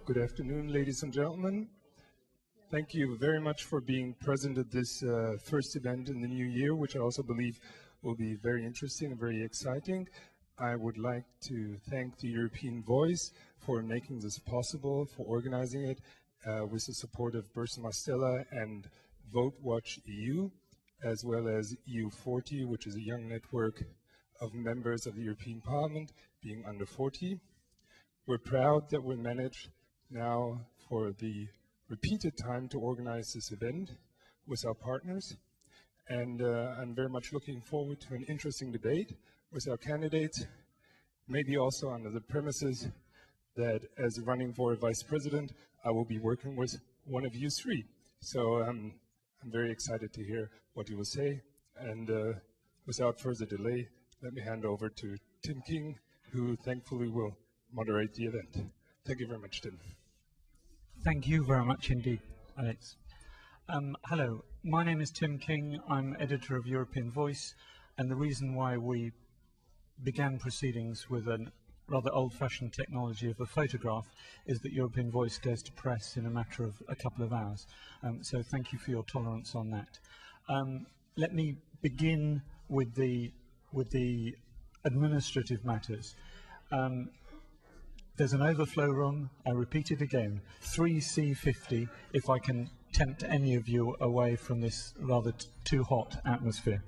Good afternoon, ladies and gentlemen. Thank you very much for being present at this first event in the new year, which I also believe will be very interesting and very exciting. I would like to thank the European Voice for making this possible, for organizing it with the support of Bursa Mastella and VoteWatch.eu, as well as EU40, which is a young network of members of the European Parliament being under 40. We're proud that we managed now for the repeated time to organize this event with our partners. And I'm very much looking forward to an interesting debate with our candidates, maybe also under the premises that as running for a vice president, I will be working with one of you three. So I'm very excited to hear what you will say. And without further delay, let me hand over to Tim King, who thankfully will moderate the event. Thank you very much, Tim. Thank you very much indeed, Alex. Hello, my name is Tim King. I'm editor of European Voice, and the reason why we began proceedings with a rather old-fashioned technology of a photograph is that European Voice goes to press in a matter of a couple of hours. So thank you for your tolerance on that. Let me begin with the administrative matters. There's an overflow room, I repeat it again, 3C50, if I can tempt any of you away from this rather too hot atmosphere.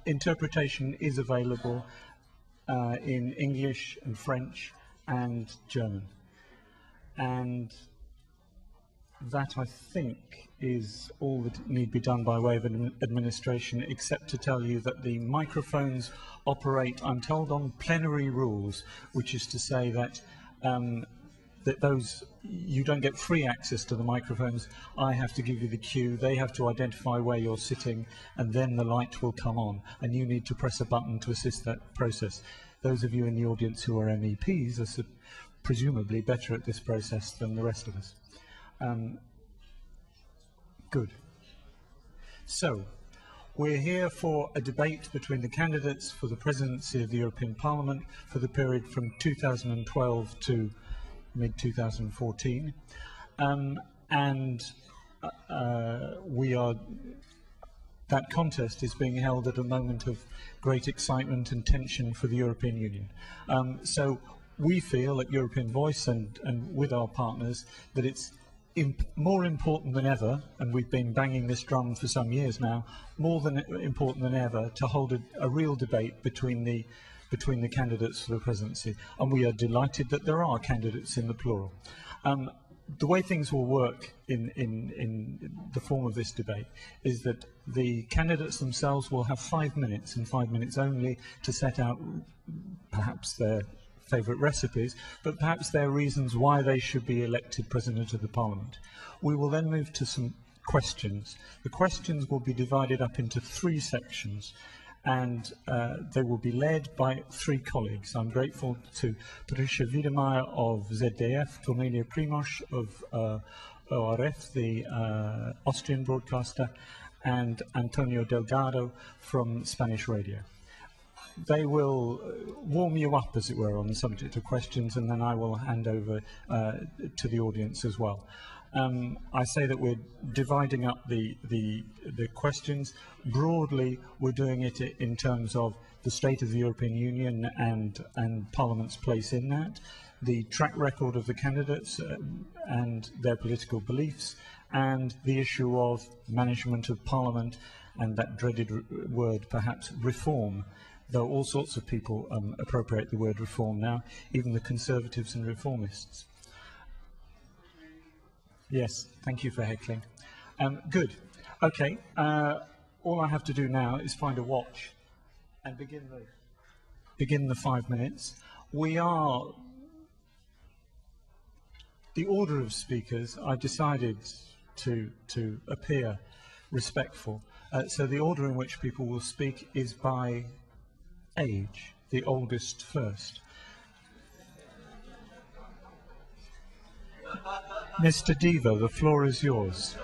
Interpretation is available in English and French and German. And that, I think, is all that need be done by way of administration, except to tell you that the microphones operate, I'm told, on plenary rules, which is to say that you don't get free access to the microphones. I have to give you the cue, they have to identify where you're sitting, and then the light will come on, and you need to press a button to assist that process. Those of you in the audience who are MEPs are presumably better at this process than the rest of us. Good. So, we're here for a debate between the candidates for the presidency of the European Parliament for the period from 2012 to mid-2014. That contest is being held at a moment of great excitement and tension for the European Union. So we feel at European Voice and with our partners that it's more important than ever, and we've been banging this drum for some years now, more than important than ever to hold a real debate between the candidates for the presidency. And we are delighted that there are candidates in the plural. The way things will work in the form of this debate is that the candidates themselves will have 5 minutes and 5 minutes only to set out perhaps their favourite recipes, but perhaps their reasons why they should be elected President of the Parliament. We will then move to some questions. The questions will be divided up into 3 sections, and they will be led by 3 colleagues. I'm grateful to Patricia Wiedemeyer of ZDF, Cornelia Primoz of ORF, the Austrian broadcaster, and Antonio Delgado from Spanish radio. They will warm you up, as it were, on the subject of questions, and then I will hand over to the audience as well. I say that we're dividing up the questions. Broadly, we're doing it in terms of the state of the European Union and Parliament's place in that, the track record of the candidates and their political beliefs, and the issue of management of Parliament and that dreaded word, perhaps, reform. Though all sorts of people appropriate the word reform now, even the Conservatives and Reformists. Yes, thank you for heckling. Good. Okay, all I have to do now is find a watch and begin the 5 minutes. The order of speakers, I decided to appear respectful. So the order in which people will speak is by age, the oldest first. Mr. Devo, the floor is yours.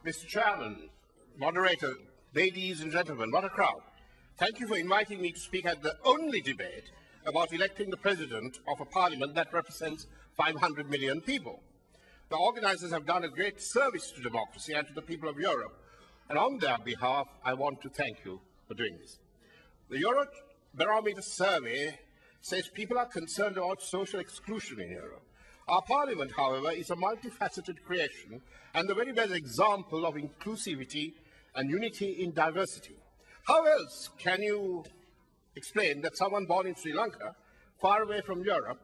Mr. Chairman, moderator, ladies and gentlemen, what a crowd. Thank you for inviting me to speak at the only debate about electing the president of a parliament that represents 500 million people. The organisers have done a great service to democracy and to the people of Europe, and on their behalf, I want to thank you for doing this. The Eurobarometer survey says people are concerned about social exclusion in Europe. Our parliament, however, is a multifaceted creation and the very best example of inclusivity and unity in diversity. How else can you explain that someone born in Sri Lanka, far away from Europe,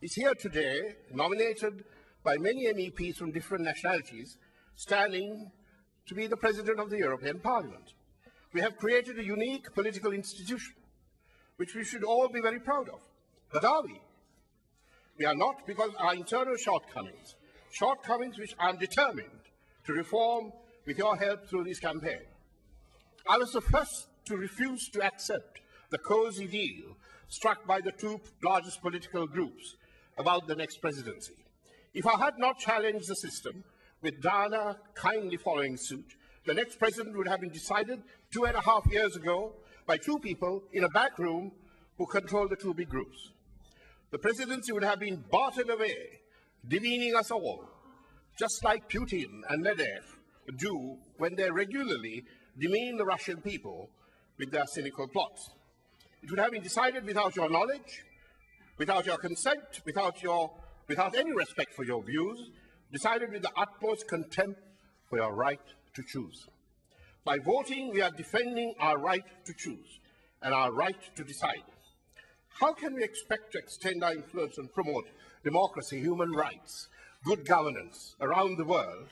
is here today, nominated by many MEPs from different nationalities, standing to be the President of the European Parliament? We have created a unique political institution, which we should all be very proud of. But are we? We are not, because our internal shortcomings which I am determined to reform with your help through this campaign. I was the first to refuse to accept the cozy deal struck by the two largest political groups about the next presidency. If I had not challenged the system, with Diana kindly following suit, the next president would have been decided 2.5 years ago by two people in a back room who control the two big groups. The presidency would have been bartered away, demeaning us all, just like Putin and Medvedev do when they regularly demean the Russian people with their cynical plots. It would have been decided without your knowledge, without your consent, without any respect for your views, decided with the utmost contempt for your right to choose. By voting, we are defending our right to choose and our right to decide. How can we expect to extend our influence and promote democracy, human rights, good governance around the world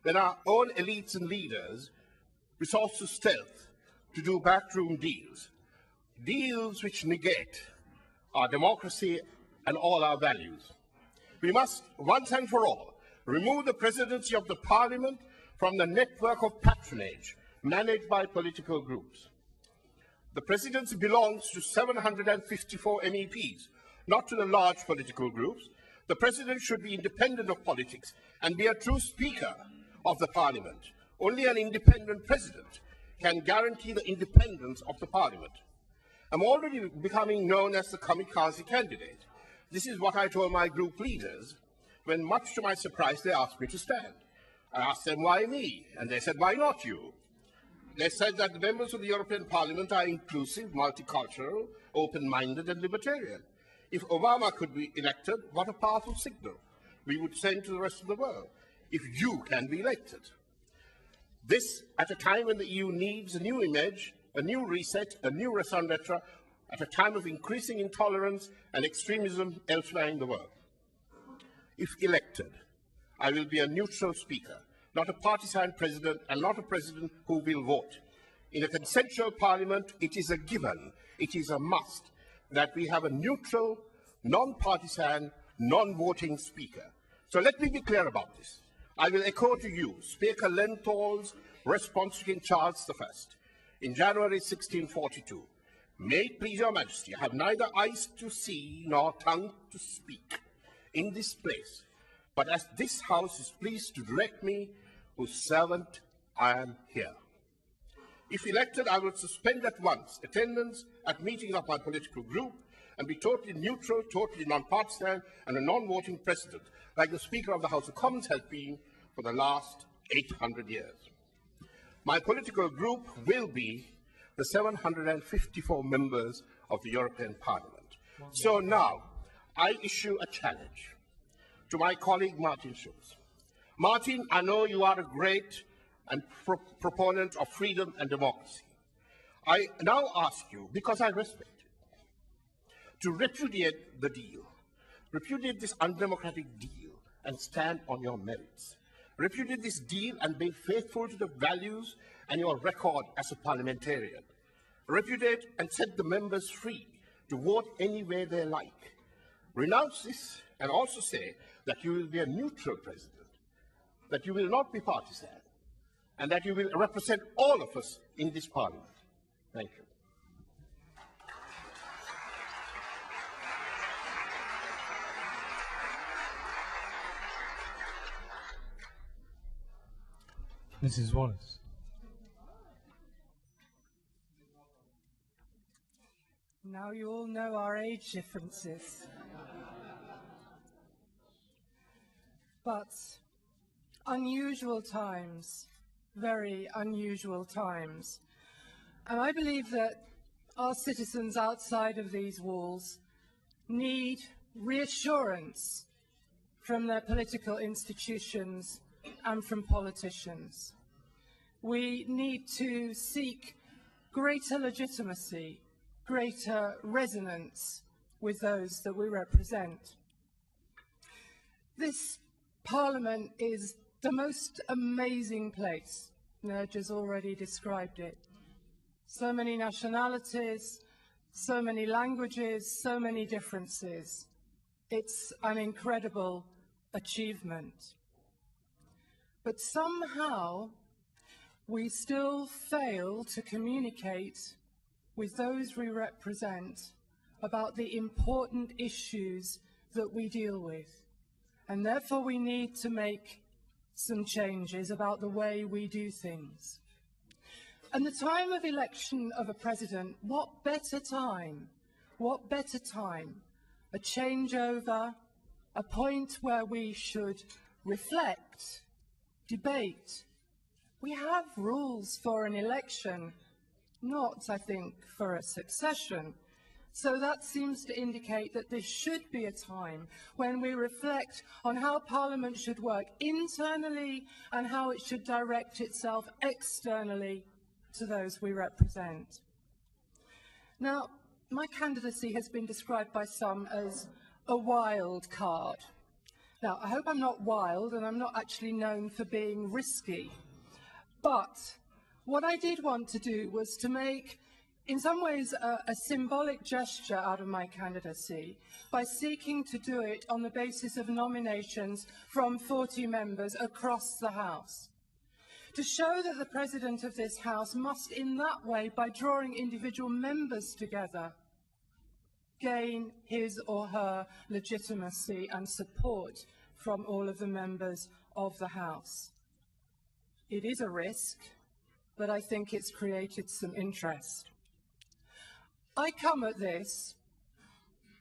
when our own elites and leaders resort to stealth to do backroom deals, deals which negate our democracy and all our values? We must, once and for all, remove the presidency of the parliament from the network of patronage managed by political groups. The presidency belongs to 754 MEPs, not to the large political groups. The president should be independent of politics and be a true speaker of the parliament. Only an independent president can guarantee the independence of the parliament. I'm already becoming known as the kamikaze candidate. This is what I told my group leaders when, much to my surprise, they asked me to stand. I asked them, why me? And they said, why not you? They said that the members of the European Parliament are inclusive, multicultural, open-minded and libertarian. If Obama could be elected, what a powerful signal we would send to the rest of the world, if you can be elected. This at a time when the EU needs a new image, a new reset, a new raison d'etre, at a time of increasing intolerance and extremism elsewhere in the world. If elected, I will be a neutral speaker, not a partisan president and not a president who will vote. In a consensual parliament, it is a given, it is a must, that we have a neutral, non-partisan, non-voting speaker. So let me be clear about this. I will echo to you Speaker Lenthol's response to King Charles I in January 1642. May it please your majesty, I have neither eyes to see nor tongue to speak in this place, but as this house is pleased to direct me, whose servant I am here. If elected, I will suspend at once attendance at meetings of my political group and be totally neutral, totally non-partisan, and a non-voting president, like the Speaker of the House of Commons has been for the last 800 years. My political group will be the 754 members of the European Parliament. So now, I issue a challenge to my colleague Martin Schulz. Martin, I know you are a great and proponent of freedom and democracy. I now ask you, because I respect you, to repudiate the deal, repudiate this undemocratic deal and stand on your merits. Repudiate this deal and be faithful to the values and your record as a parliamentarian. Repudiate and set the members free to vote any way they like. Renounce this and also say that you will be a neutral president, that you will not be partisan, and that you will represent all of us in this parliament. Thank you. Mrs. Wallace. Now you all know our age differences. But unusual times, very unusual times. And I believe that our citizens outside of these walls need reassurance from their political institutions and from politicians. We need to seek greater legitimacy, greater resonance with those that we represent. This Parliament is the most amazing place. Nerj has already described it. So many nationalities, so many languages, so many differences. It's an incredible achievement. But somehow we still fail to communicate with those we represent about the important issues that we deal with. And therefore we need to make some changes about the way we do things. And the time of election of a president, what better time? What better time? A changeover, a point where we should reflect, debate. We have rules for an election, not, I think, for a succession. So that seems to indicate that this should be a time when we reflect on how Parliament should work internally and how it should direct itself externally to those we represent. Now, my candidacy has been described by some as a wild card. Now, I hope I'm not wild and I'm not actually known for being risky. But what I did want to do was to make, in some ways, a symbolic gesture out of my candidacy by seeking to do it on the basis of nominations from 40 members across the House. To show that the President of this House must, in that way, by drawing individual members together, gain his or her legitimacy and support from all of the members of the House. It is a risk, but I think it's created some interest. I come at this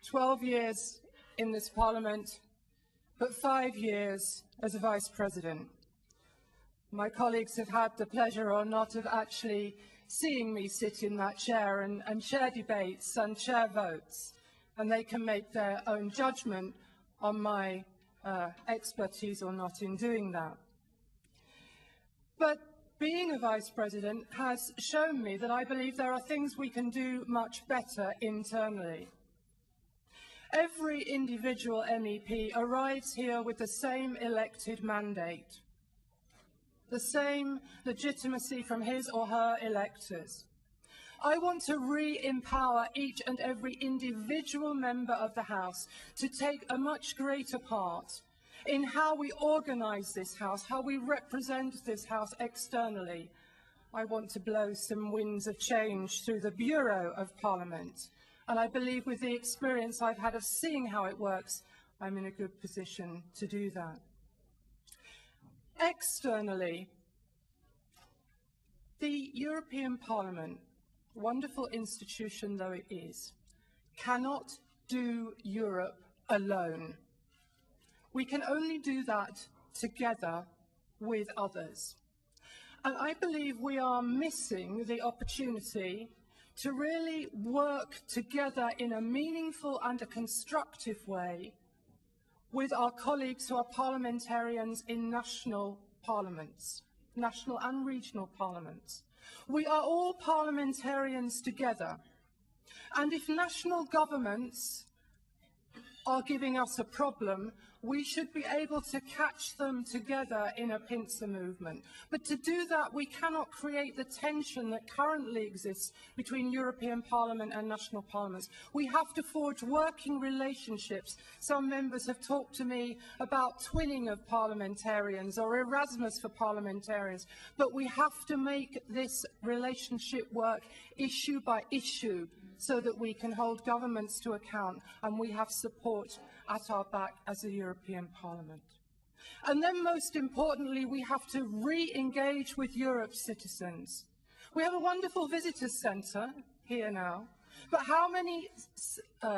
12 years in this Parliament, but 5 years as a Vice President. My colleagues have had the pleasure or not of actually seeing me sit in that chair and chair debates and chair votes, and they can make their own judgment on my expertise or not in doing that. But being a Vice President has shown me that I believe there are things we can do much better internally. Every individual MEP arrives here with the same elected mandate, the same legitimacy from his or her electors. I want to re-empower each and every individual member of the House to take a much greater part in how we organise this House, how we represent this House externally. I want to blow some winds of change through the Bureau of Parliament, and I believe with the experience I've had of seeing how it works, I'm in a good position to do that. Externally, the European Parliament, wonderful institution though it is, cannot do Europe alone. We can only do that together with others. And I believe we are missing the opportunity to really work together in a meaningful and a constructive way with our colleagues who are parliamentarians in national parliaments, national and regional parliaments. We are all parliamentarians together. And if national governments are giving us a problem, we should be able to catch them together in a pincer movement. But to do that, we cannot create the tension that currently exists between European Parliament and national parliaments. We have to forge working relationships. Some members have talked to me about twinning of parliamentarians or Erasmus for parliamentarians. But we have to make this relationship work issue by issue so that we can hold governments to account and we have support at our back as a European Parliament. And then most importantly, we have to re-engage with Europe's citizens. We have a wonderful visitor centre here now, But how many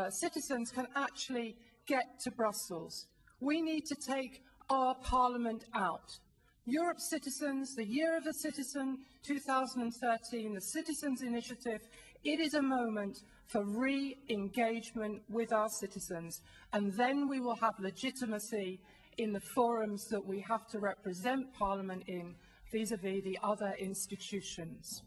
citizens can actually get to Brussels? We need to take our parliament out. Europe Citizens, the Year of the Citizen, 2013, the Citizens' Initiative, it is a moment for re-engagement with our citizens, and then we will have legitimacy in the forums that we have to represent Parliament in vis-à-vis the other institutions.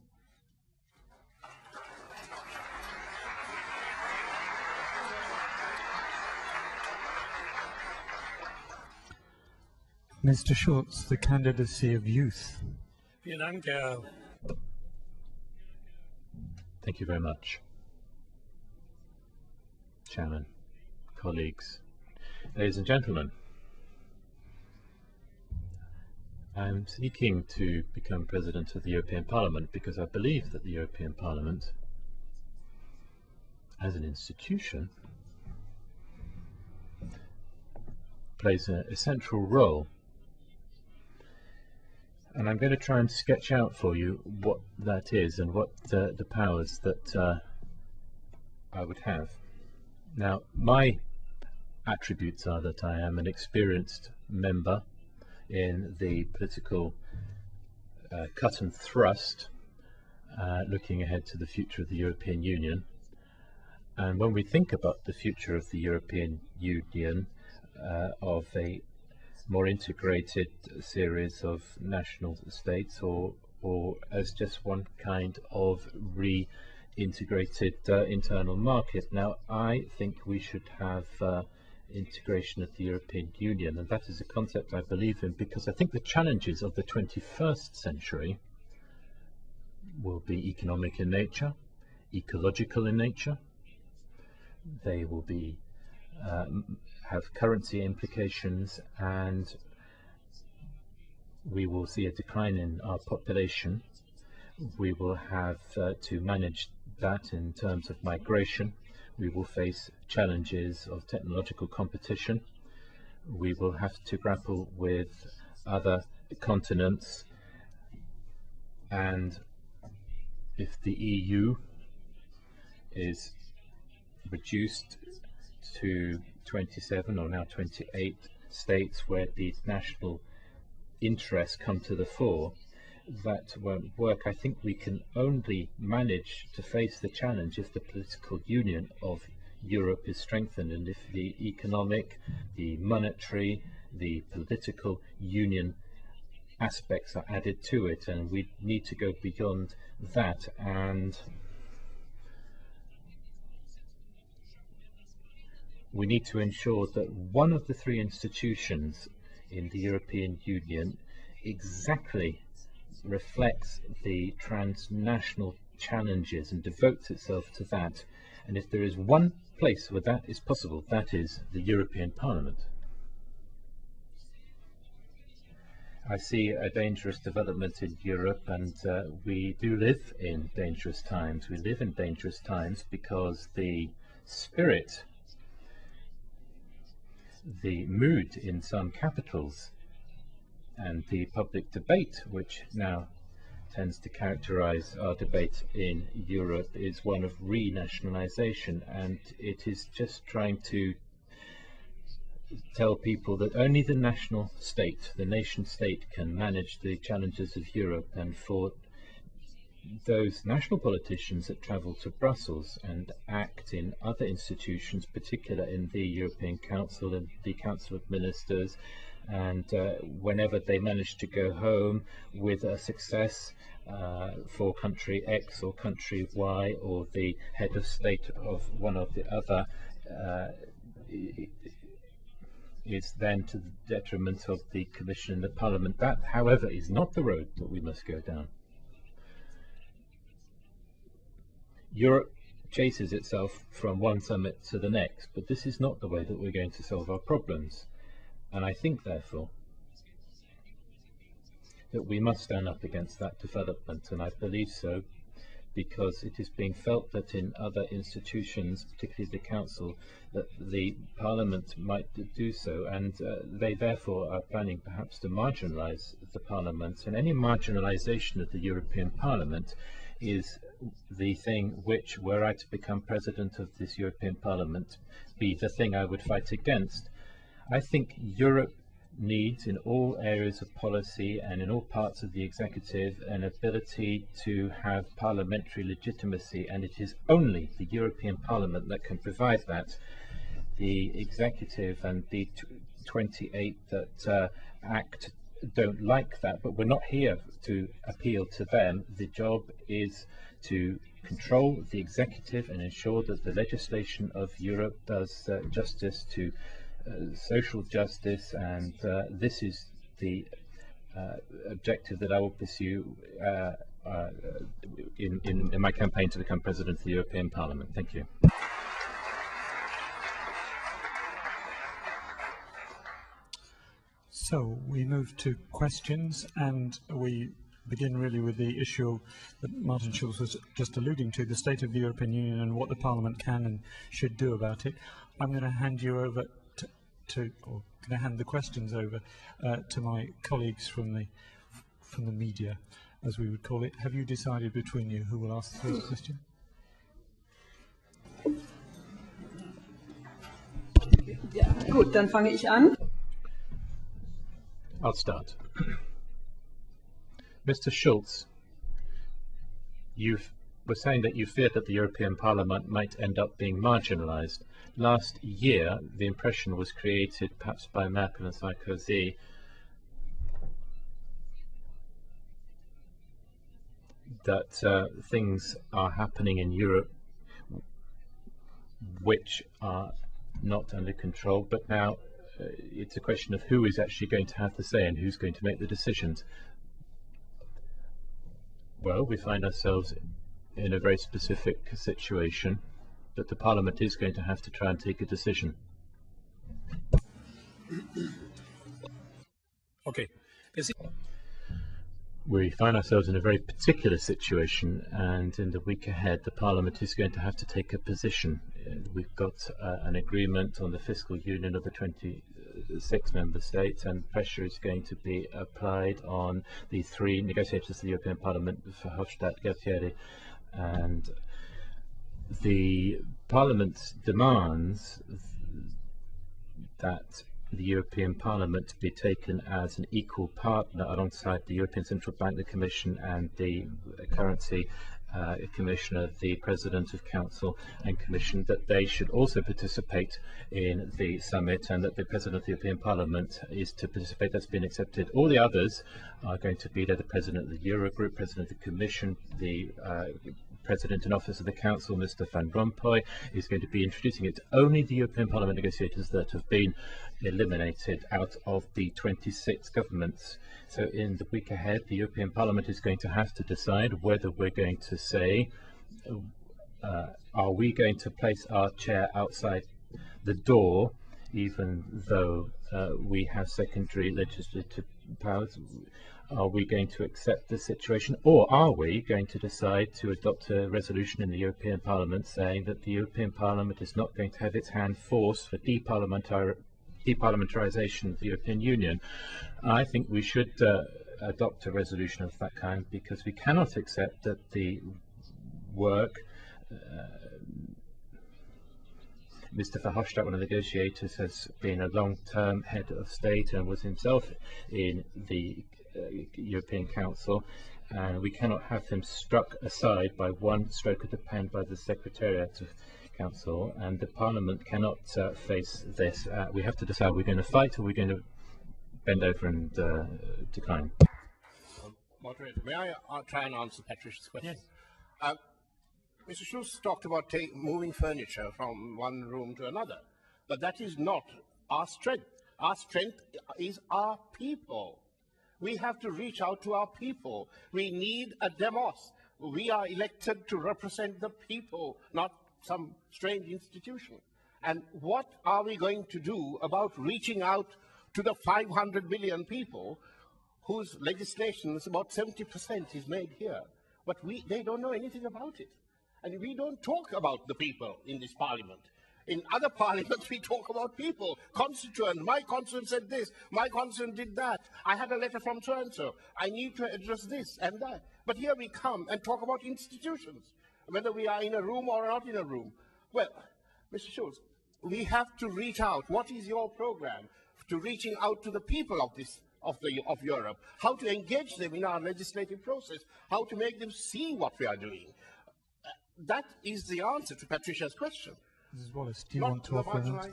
Mr. Schulz, the candidacy of youth. Thank you very much, Chairman, colleagues, ladies and gentlemen. I'm seeking to become President of the European Parliament because I believe that the European Parliament, as an institution, plays a central role. And I'm going to try and sketch out for you what that is and what the powers that I would have. Now, my attributes are that I am an experienced member in the political cut and thrust, looking ahead to the future of the European Union. And when we think about the future of the European Union, of a more integrated series of national states, or as just one kind of re-integrated internal market. Now, I think we should have integration of the European Union, and that is a concept I believe in because I think the challenges of the 21st century will be economic in nature, ecological in nature. They will be have currency implications, and we will see a decline in our population. We will have to manage that in terms of migration. We will face challenges of technological competition. We will have to grapple with other continents, and if the EU is reduced to 27 or now 28 states where the national interests come to the fore, that won't work. I think we can only manage to face the challenge if the political union of Europe is strengthened, and if the economic, the monetary, the political union aspects are added to it, and we need to go beyond that. And we need to ensure that one of the three institutions in the European Union exactly reflects the transnational challenges and devotes itself to that. And if there is one place where that is possible, that is the European Parliament. I see a dangerous development in Europe, and we do live in dangerous times. We live in dangerous times because the spirit, the mood in some capitals, and the public debate which now tends to characterize our debate in Europe is one of renationalization, and it is just trying to tell people that only the national state, the nation state, can manage the challenges of Europe. And for those national politicians that travel to Brussels and act in other institutions, particularly in the European Council and the Council of Ministers, and whenever they manage to go home with a success for country X or country Y, or the head of state of one or the other, is then to the detriment of the Commission and the Parliament. That, however, is not the road that we must go down. Europe chases itself from one summit to the next, but this is not the way that we're going to solve our problems. And I think, therefore, that we must stand up against that development, and I believe so because it is being felt that in other institutions, particularly the Council, that the Parliament might do so, and they therefore are planning perhaps to marginalise the Parliament. And any marginalisation of the European Parliament is the thing which, were I to become President of this European Parliament, be the thing I would fight against. I think Europe needs, in all areas of policy and in all parts of the executive, an ability to have parliamentary legitimacy, and it is only the European Parliament that can provide that. The executive and the 28 that act don't like that, but we're not here to appeal to them. The job is to control the executive and ensure that the legislation of Europe does justice to social justice, and this is the objective that I will pursue in my campaign to become President of the European Parliament. Thank you. So we move to questions, and we begin really with the issue that Martin Schulz was just alluding to, the state of the European Union and what the Parliament can and should do about it. I'm going to hand you over or can I hand the questions over to my colleagues from the media, as we would call it. Have you decided between you who will ask the first question? Ja, gut, dann fange ich an. I'll start. Mr. Schulz, you were saying that you feared that the European Parliament might end up being marginalised. Last year, the impression was created, perhaps by Merkel and Sarkozy, that things are happening in Europe which are not under control, but now it's a question of who is actually going to have the say and who's going to make the decisions. Well, we find ourselves in a very specific situation, that the Parliament is going to have to try and take a decision. Okay. We find ourselves in a very particular situation, and in the week ahead the Parliament is going to have to take a position. We've got an agreement on the fiscal union of the 26 member states, and pressure is going to be applied on the three negotiators of the European Parliament, Verhofstadt, Gualtieri, and the Parliament demands that the European Parliament be taken as an equal partner alongside the European Central Bank, the Commission, and the Currency Commissioner, the President of Council and Commission, that they should also participate in the summit, and that the President of the European Parliament is to participate. That's been accepted. All the others are going to be there: the President of the Eurogroup, President of the Commission, the President in Office of the Council, Mr. Van Rompuy, is going to be introducing it. Only the European Parliament negotiators that have been eliminated out of the 26 governments. So in the week ahead, the European Parliament is going to have to decide whether we're going to say, are we going to place our chair outside the door, even though we have secondary legislative powers? Are we going to accept the situation, or are we going to decide to adopt a resolution in the European Parliament saying that the European Parliament is not going to have its hand forced for deparliamentarisation of the European Union? I think we should adopt a resolution of that kind, because we cannot accept that the work Mr. Verhofstadt, one of the negotiators, has been a long-term head of state and was himself in the European Council, and we cannot have him struck aside by one stroke of the pen by the Secretariat of Council, and the Parliament cannot face this. We have to decide, we're going to fight or we're going to bend over and decline. Moderator, may I try and answer Patricia's question? Yes. Mr. Schulz talked about moving furniture from one room to another, but that is not our strength. Our strength is our people. We have to reach out to our people. We need a demos. We are elected to represent the people, not some strange institution. And what are we going to do about reaching out to the 500 million people whose legislation is about 70% is made here? but they don't know anything about it. And we don't talk about the people in this parliament. In other parliaments, we talk about people, constituent. My constituent said this, my constituent did that. I had a letter from so-and-so. I need to address this and that. But here we come and talk about institutions, whether we are in a room or not in a room. Well, Mr. Schulz, we have to reach out. What is your program to reaching out to the people of Europe? How to engage them in our legislative process? How to make them see what we are doing? That is the answer to Patricia's question. Mrs. Wallace, do you want to offer an answer?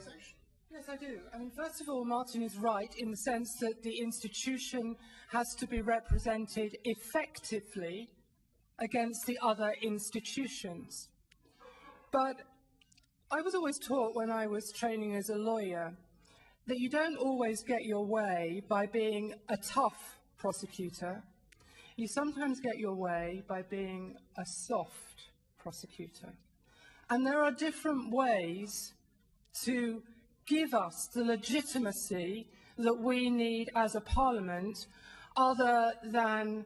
Yes, I do. I mean, first of all, Martin is right in the sense that the institution has to be represented effectively against the other institutions. But I was always taught when I was training as a lawyer that you don't always get your way by being a tough prosecutor. You sometimes get your way by being a soft prosecutor. And there are different ways to give us the legitimacy that we need as a parliament, other than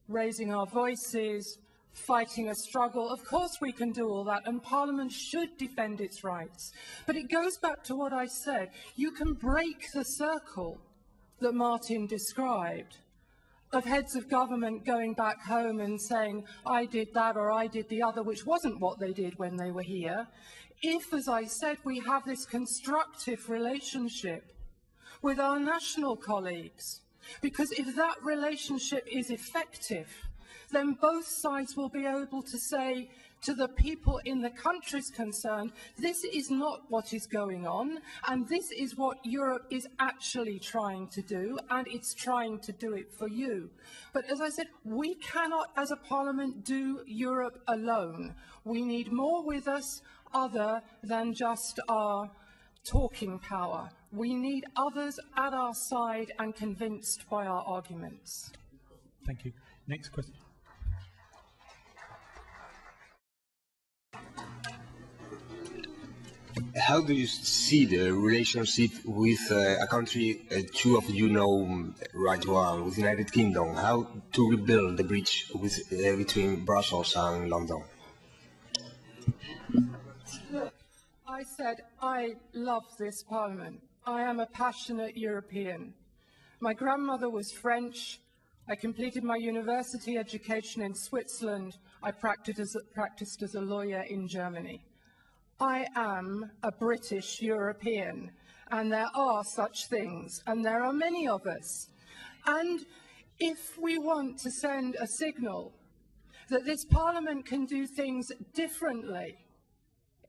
raising our voices, fighting a struggle. Of course we can do all that, and Parliament should defend its rights. But it goes back to what I said. You can break the circle that Martin described of heads of government going back home and saying, I did that or I did the other, which wasn't what they did when they were here. If, as I said, we have this constructive relationship with our national colleagues, because if that relationship is effective, then both sides will be able to say to the people in the countries concerned, this is not what is going on, and this is what Europe is actually trying to do, and it's trying to do it for you. But as I said, we cannot, as a parliament, do Europe alone. We need more with us other than just our talking power. We need others at our side and convinced by our arguments. Thank you. Next question. How do you see the relationship with a country two of you know right well, with the United Kingdom? How to rebuild the bridge with, between Brussels and London? I said, I love this parliament. I am a passionate European. My grandmother was French. I completed my university education in Switzerland. I practiced as a lawyer in Germany. I am a British European, and there are such things, and there are many of us. And if we want to send a signal that this Parliament can do things differently,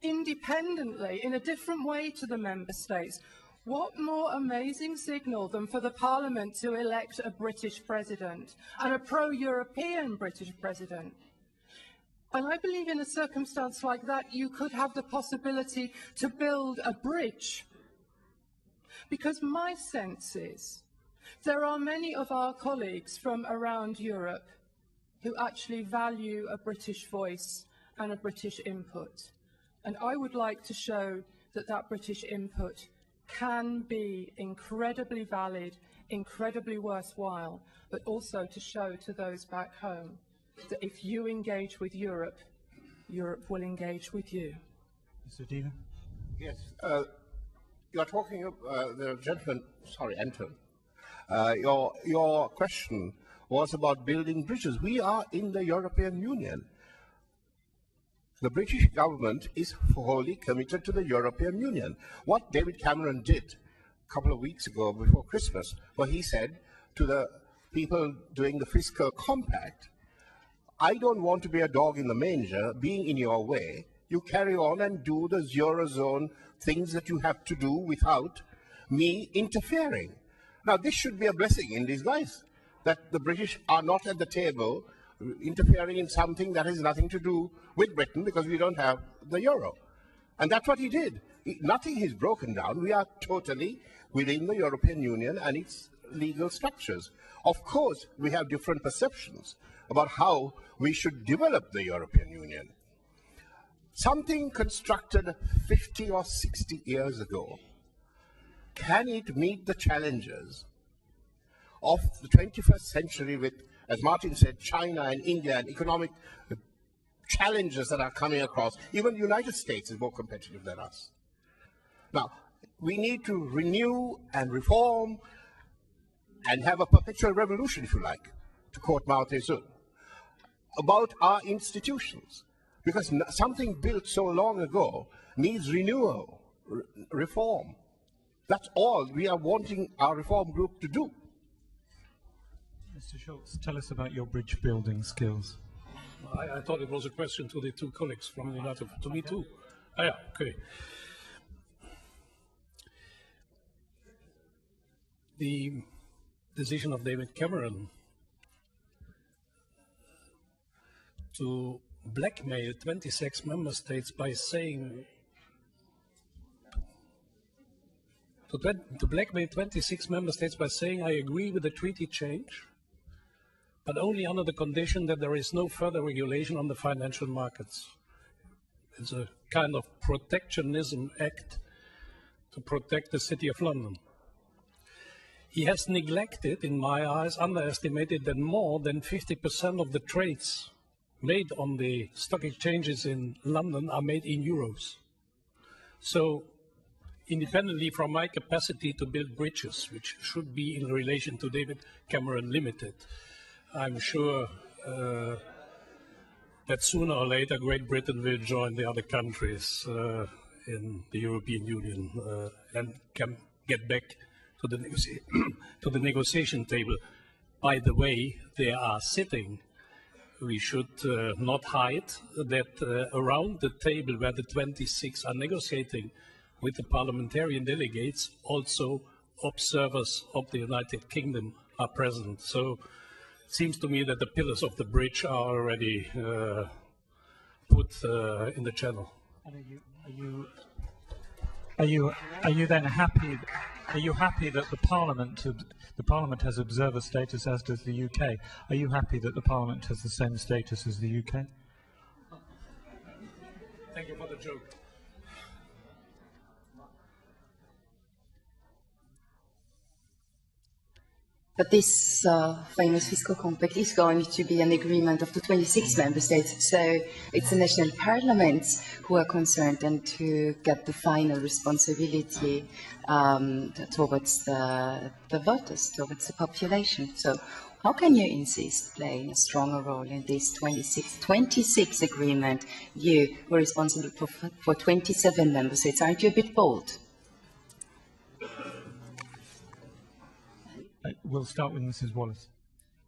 independently, in a different way to the Member States, what more amazing signal than for the Parliament to elect a British President, and a pro-European British President? And I believe in a circumstance like that, you could have the possibility to build a bridge. Because my sense is, there are many of our colleagues from around Europe who actually value a British voice and a British input. And I would like to show that that British input can be incredibly valid, incredibly worthwhile, but also to show to those back home that if you engage with Europe, Europe will engage with you. Mr. Deva? Yes. You're talking of the gentleman, sorry, Anton. Your question was about building bridges. We are in the European Union. The British government is wholly committed to the European Union. What David Cameron did a couple of weeks ago before Christmas, where he said to the people doing the fiscal compact, I don't want to be a dog in the manger, being in your way. You carry on and do the Eurozone things that you have to do without me interfering. Now, this should be a blessing in disguise, that the British are not at the table interfering in something that has nothing to do with Britain because we don't have the euro. And that's what he did. Nothing is broken down. We are totally within the European Union and its legal structures. Of course, we have different perceptions about how we should develop the European Union. Something constructed 50 or 60 years ago, can it meet the challenges of the 21st century with as Martin said, China and India and economic challenges that are coming across. Even the United States is more competitive than us. Now, we need to renew and reform and have a perpetual revolution, if you like, to quote Mao Tse-tung, about our institutions. Because something built so long ago needs renewal, reform. That's all we are wanting our reform group to do. Mr. Schulz, tell us about your bridge building skills. I thought it was a question to the two colleagues from the United, to me too. Ah, yeah, okay. The decision of David Cameron to blackmail 26 member states by saying to blackmail 26 member states by saying I agree with the treaty change, but only under the condition that there is no further regulation on the financial markets. It's a kind of protectionism act to protect the City of London. He has neglected, in my eyes, underestimated that more than 50% of the trades made on the stock exchanges in London are made in euros. So, independently from my capacity to build bridges, which should be in relation to David Cameron Limited, I'm sure that sooner or later Great Britain will join the other countries in the European Union and can get back to the negotiation table. By the way, they are sitting. We should not hide that around the table where the 26 are negotiating with the parliamentarian delegates, also observers of the United Kingdom are present. So it seems to me that the pillars of the bridge are already put in the channel. And are you then happy? Are you happy that the Parliament has observer status, as does the UK? Are you happy that the Parliament has the same status as the UK? Thank you for the joke. But this famous fiscal compact is going to be an agreement of the 26 member states, so it's the national parliaments who are concerned and to get the final responsibility towards the voters, towards the population. So how can you insist playing a stronger role in this 26 agreement? You were responsible for 27 member states. Aren't you a bit bold? We'll start with Mrs. Wallace.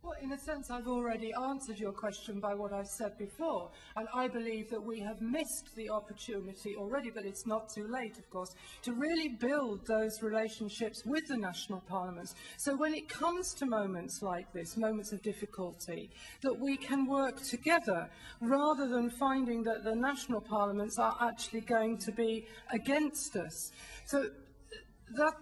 Well, in a sense, I've already answered your question by what I've said before, and I believe that we have missed the opportunity already, but it's not too late, of course, to really build those relationships with the national parliaments. So when it comes to moments like this, moments of difficulty, that we can work together rather than finding that the national parliaments are actually going to be against us. So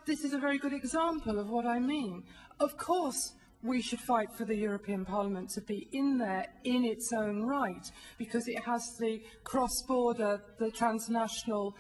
this is a very good example of what I mean. Of course, we should fight for the European Parliament to be in there in its own right, because it has the cross-border, the transnational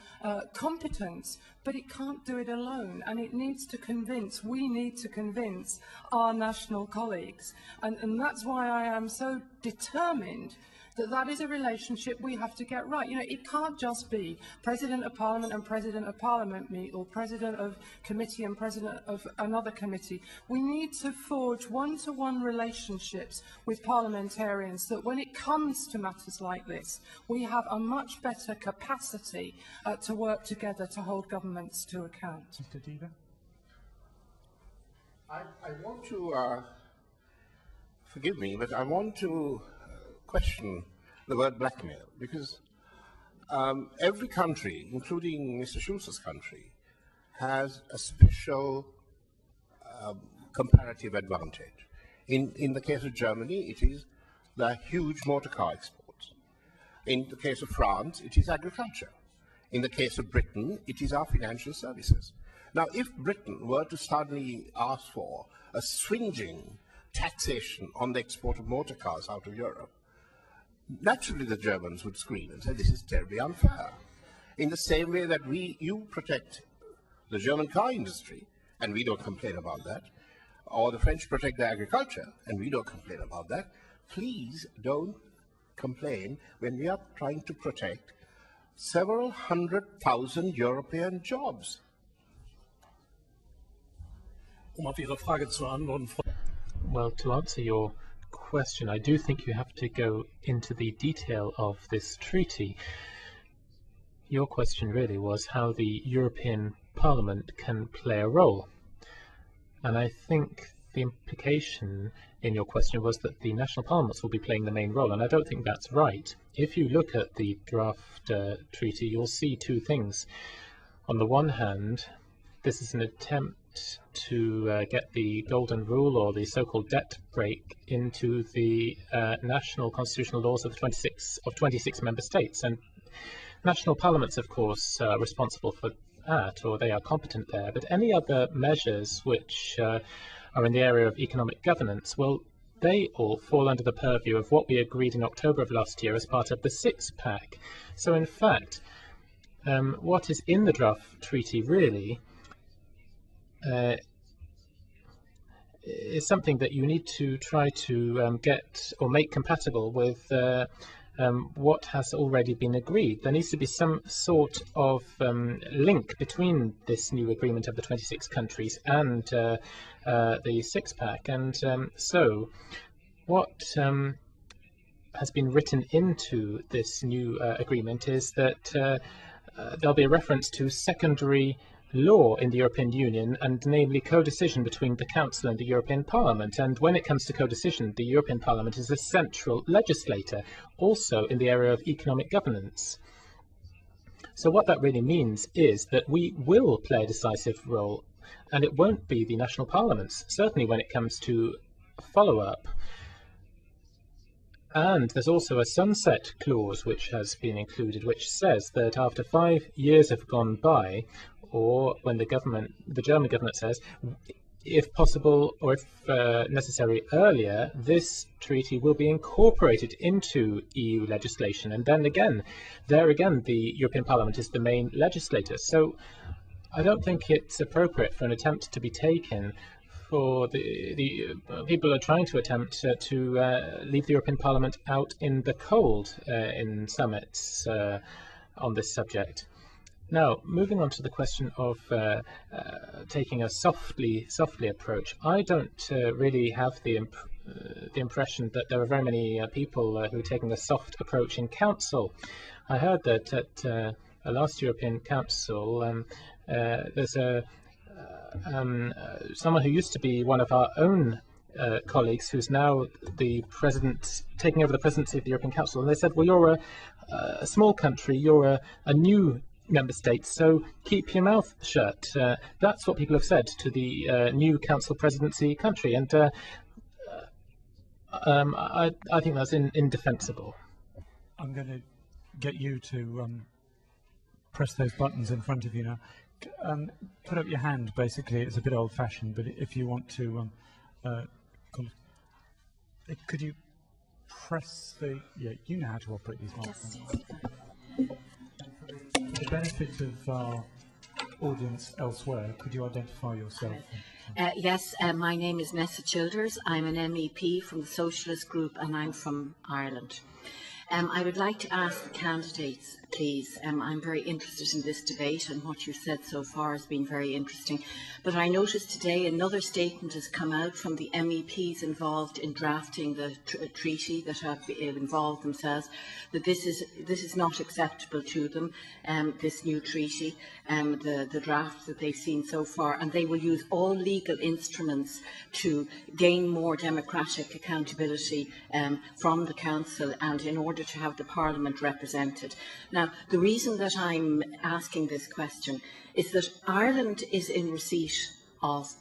competence, but it can't do it alone, and it needs to convince, we need to convince our national colleagues, and that's why I am so determined that is a relationship we have to get right. You know, it can't just be President of Parliament and President of Parliament meet, or President of Committee and President of another committee. We need to forge one-to-one relationships with parliamentarians so that when it comes to matters like this, we have a much better capacity to work together to hold governments to account. Mr. Diva? I want to, forgive me, but I want to question the word blackmail, because every country, including Mr. Schulz's country, has a special comparative advantage. In the case of Germany, it is the huge motor car exports. In the case of France, it is agriculture. In the case of Britain, it is our financial services. Now, if Britain were to suddenly ask for a swinging taxation on the export of motor cars out of Europe, naturally the Germans would scream and say, this is terribly unfair. In the same way that you protect the German car industry, and we don't complain about that, or the French protect their agriculture, and we don't complain about that, please don't complain when we are trying to protect several 100,000 European jobs. Auf Ihre Frage zu antworten, Well, to answer your question, I do think you have to go into the detail of this treaty. Your question really was how the European Parliament can play a role. And I think the implication in your question was that the national parliaments will be playing the main role, and I don't think that's right. If you look at the draft treaty, you'll see two things. On the one hand, this is an attempt to get the golden rule, or the so-called debt break, into the national constitutional laws of 26 member states. And national parliaments, of course, are responsible for that, or they are competent there. But any other measures which are in the area of economic governance, well, they all fall under the purview of what we agreed in October of last year as part of the six-pack. So, in fact, what is in the draft treaty really is something that you need to try to get or make compatible with what has already been agreed. There needs to be some sort of link between this new agreement of the 26 countries and the six-pack. And so what has been written into this new agreement is that there'll be a reference to secondary law in the European Union, and namely co-decision between the Council and the European Parliament. And when it comes to co-decision, the European Parliament is a central legislator, also in the area of economic governance. So what that really means is that we will play a decisive role, and it won't be the national parliaments, certainly when it comes to follow-up. And there's also a sunset clause which has been included, which says that after 5 years have gone by, or when the German government says, if possible or if necessary earlier, this treaty will be incorporated into EU legislation. And then again, there again, the European Parliament is the main legislator. So I don't think it's appropriate for an attempt to be taken for the people are trying to attempt to leave the European Parliament out in the cold in summits on this subject. Now, moving on to the question of taking a softly approach, I don't really have the impression that there are very many people who are taking a soft approach in Council. I heard that at a last European Council, there's someone who used to be one of our own colleagues who's now the president, taking over the presidency of the European Council, and they said, well, you're a small country, you're a new member states, so keep your mouth shut. That's what people have said to the new council presidency country, and I think that's indefensible. I'm going to get you to press those buttons in front of you now. Put up your hand, basically. It's a bit old-fashioned, but if you want to, could you press the, yeah, you know how to operate these microphones. For the benefit of our audience elsewhere, could you identify yourself? Yes, my name is Nessa Childers. I'm an MEP from the Socialist Group, and I'm from Ireland. I would like to ask the candidates, please. I'm very interested in this debate, and what you've said so far has been very interesting. But I noticed today another statement has come out from the MEPs involved in drafting the treaty that have involved themselves, that this is not acceptable to them, this new treaty, the draft that they've seen so far, and they will use all legal instruments to gain more democratic accountability from the Council, and in order to have the Parliament represented. Now, the reason that I'm asking this question is that Ireland is in receipt of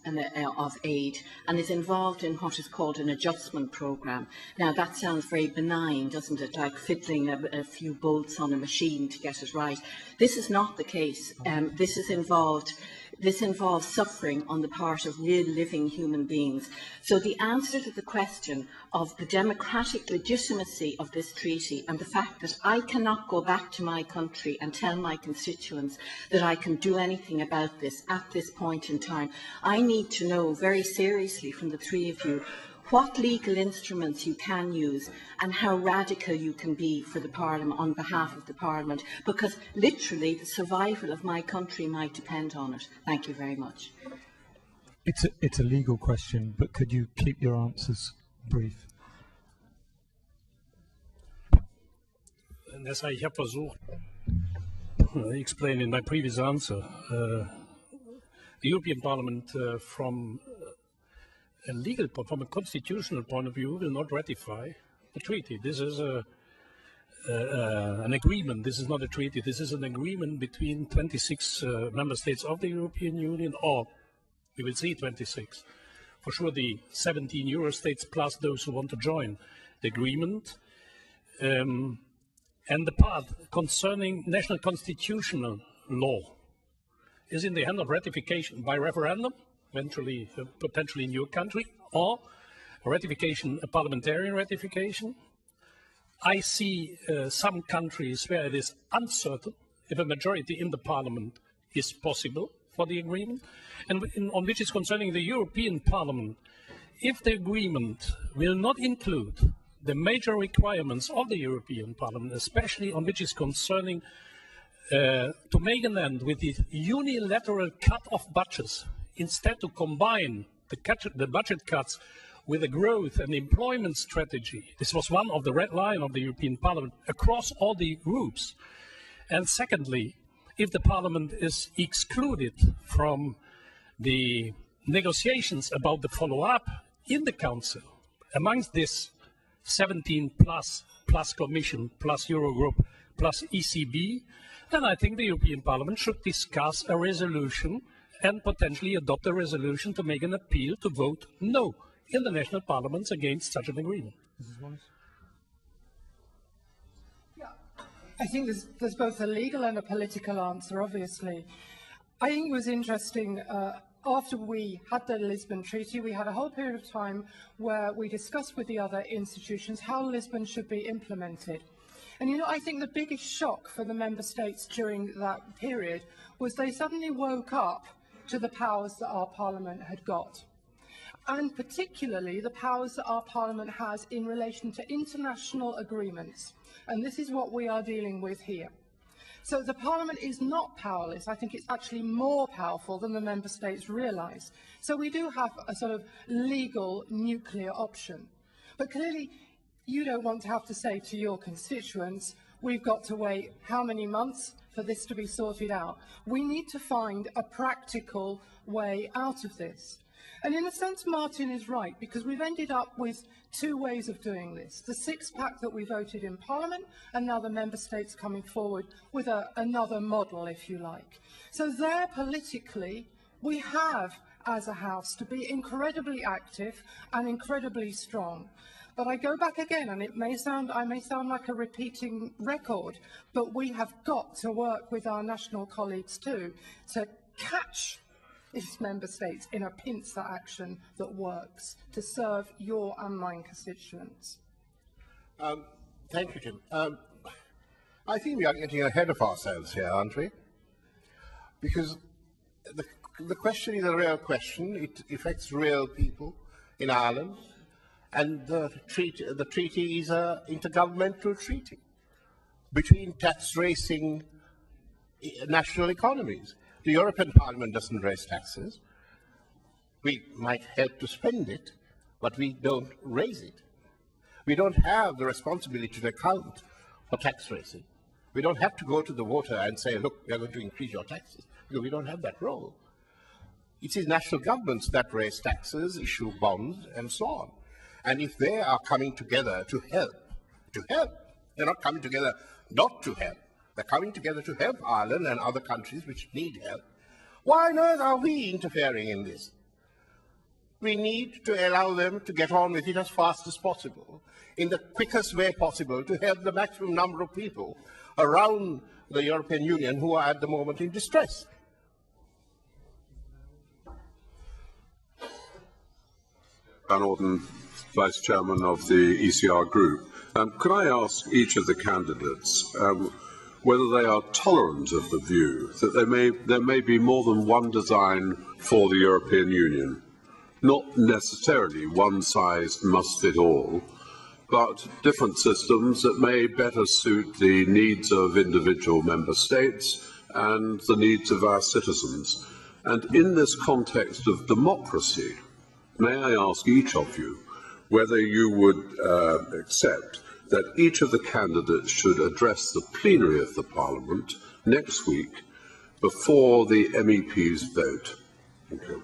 aid and is involved in what is called an adjustment programme. Now, that sounds very benign, doesn't it, like fiddling a few bolts on a machine to get it right. This is not the case. This is involved this involves suffering on the part of real living human beings. So the answer to the question of the democratic legitimacy of this treaty and the fact that I cannot go back to my country and tell my constituents that I can do anything about this at this point in time, I need to know very seriously from the three of you what legal instruments you can use and how radical you can be for the Parliament, on behalf of the Parliament, because literally the survival of my country might depend on it. Thank you very much. It's a legal question, but could you keep your answers brief? And as I have versucht, explained in my previous answer, the European Parliament from a constitutional point of view, will not ratify the treaty. This is an agreement. This is not a treaty. This is an agreement between 26 member states of the European Union, or we will see 26. For sure, the 17 Euro states plus those who want to join the agreement. And the part concerning national constitutional law is in the hand of ratification by referendum, eventually, potentially in your country, or a parliamentarian ratification. I see some countries where it is uncertain if a majority in the parliament is possible for the agreement, and on which is concerning the European Parliament, if the agreement will not include the major requirements of the European Parliament, especially on which is concerning to make an end with the unilateral cut of budgets, instead to combine the budget cuts with a growth and employment strategy. This was one of the red lines of the European Parliament across all the groups. And secondly, if the Parliament is excluded from the negotiations about the follow-up in the Council, amongst this 17 plus Commission, plus Eurogroup, plus ECB, then I think the European Parliament should discuss a resolution and potentially adopt a resolution to make an appeal to vote no in the national parliaments against such an agreement. Yeah, I think there's both a legal and a political answer, obviously. I think it was interesting, after we had the Lisbon Treaty, we had a whole period of time where we discussed with the other institutions how Lisbon should be implemented. And you know, I think the biggest shock for the member states during that period was they suddenly woke up to the powers that our Parliament had got, and particularly the powers that our Parliament has in relation to international agreements. And this is what we are dealing with here. So the Parliament is not powerless. I think it's actually more powerful than the member states realise. So we do have a sort of legal nuclear option. But clearly, you don't want to have to say to your constituents, we've got to wait how many months for this to be sorted out. We need to find a practical way out of this. And in a sense, Martin is right, because we've ended up with two ways of doing this. The six-pack that we voted in Parliament, and now the member states coming forward with another model, if you like. So there, politically, we have, as a House, to be incredibly active and incredibly strong. But I go back again, and I may sound like a repeating record, but we have got to work with our national colleagues too to catch these member states in a pincer action that works to serve your and mine constituents. Thank you, Tim. I think we are getting ahead of ourselves here, aren't we? Because the question is a real question. It affects real people in Ireland. And the treaty is an intergovernmental treaty between tax-raising national economies. The European Parliament doesn't raise taxes. We might help to spend it, but we don't raise it. We don't have the responsibility to account for tax raising. We don't have to go to the voter and say, look, we are going to increase your taxes, because we don't have that role. It is national governments that raise taxes, issue bonds, and so on. And if they are coming together to help, they're not coming together not to help. They're coming together to help Ireland and other countries which need help. Why on earth are we interfering in this? We need to allow them to get on with it as fast as possible, in the quickest way possible, to help the maximum number of people around the European Union who are at the moment in distress. Van Orden, Vice Chairman of the ECR Group. Could I ask each of the candidates whether they are tolerant of the view that there may be more than one design for the European Union? Not necessarily one size must fit all, but different systems that may better suit the needs of individual member states and the needs of our citizens. And in this context of democracy, may I ask each of you whether you would accept that each of the candidates should address the plenary of the Parliament next week before the MEPs vote? Thank you.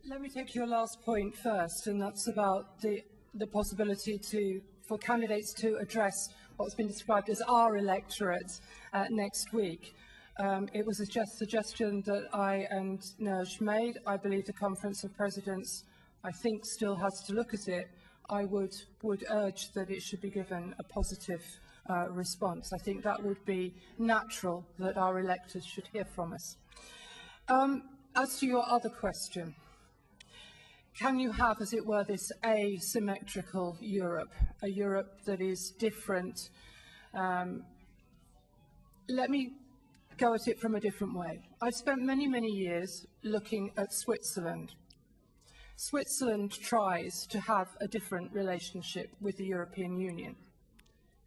Let me take your last point first, and that's about the possibility for candidates to address what's been described as our electorate next week. It was a suggestion that I and Nerj made. I believe the Conference of Presidents, I think, still has to look at it. I would urge that it should be given a positive response. I think that would be natural, that our electors should hear from us. As to your other question, can you have, as it were, this asymmetrical Europe, a Europe that is different? Let me go at it from a different way. I've spent many, many years looking at Switzerland. Switzerland tries to have a different relationship with the European Union.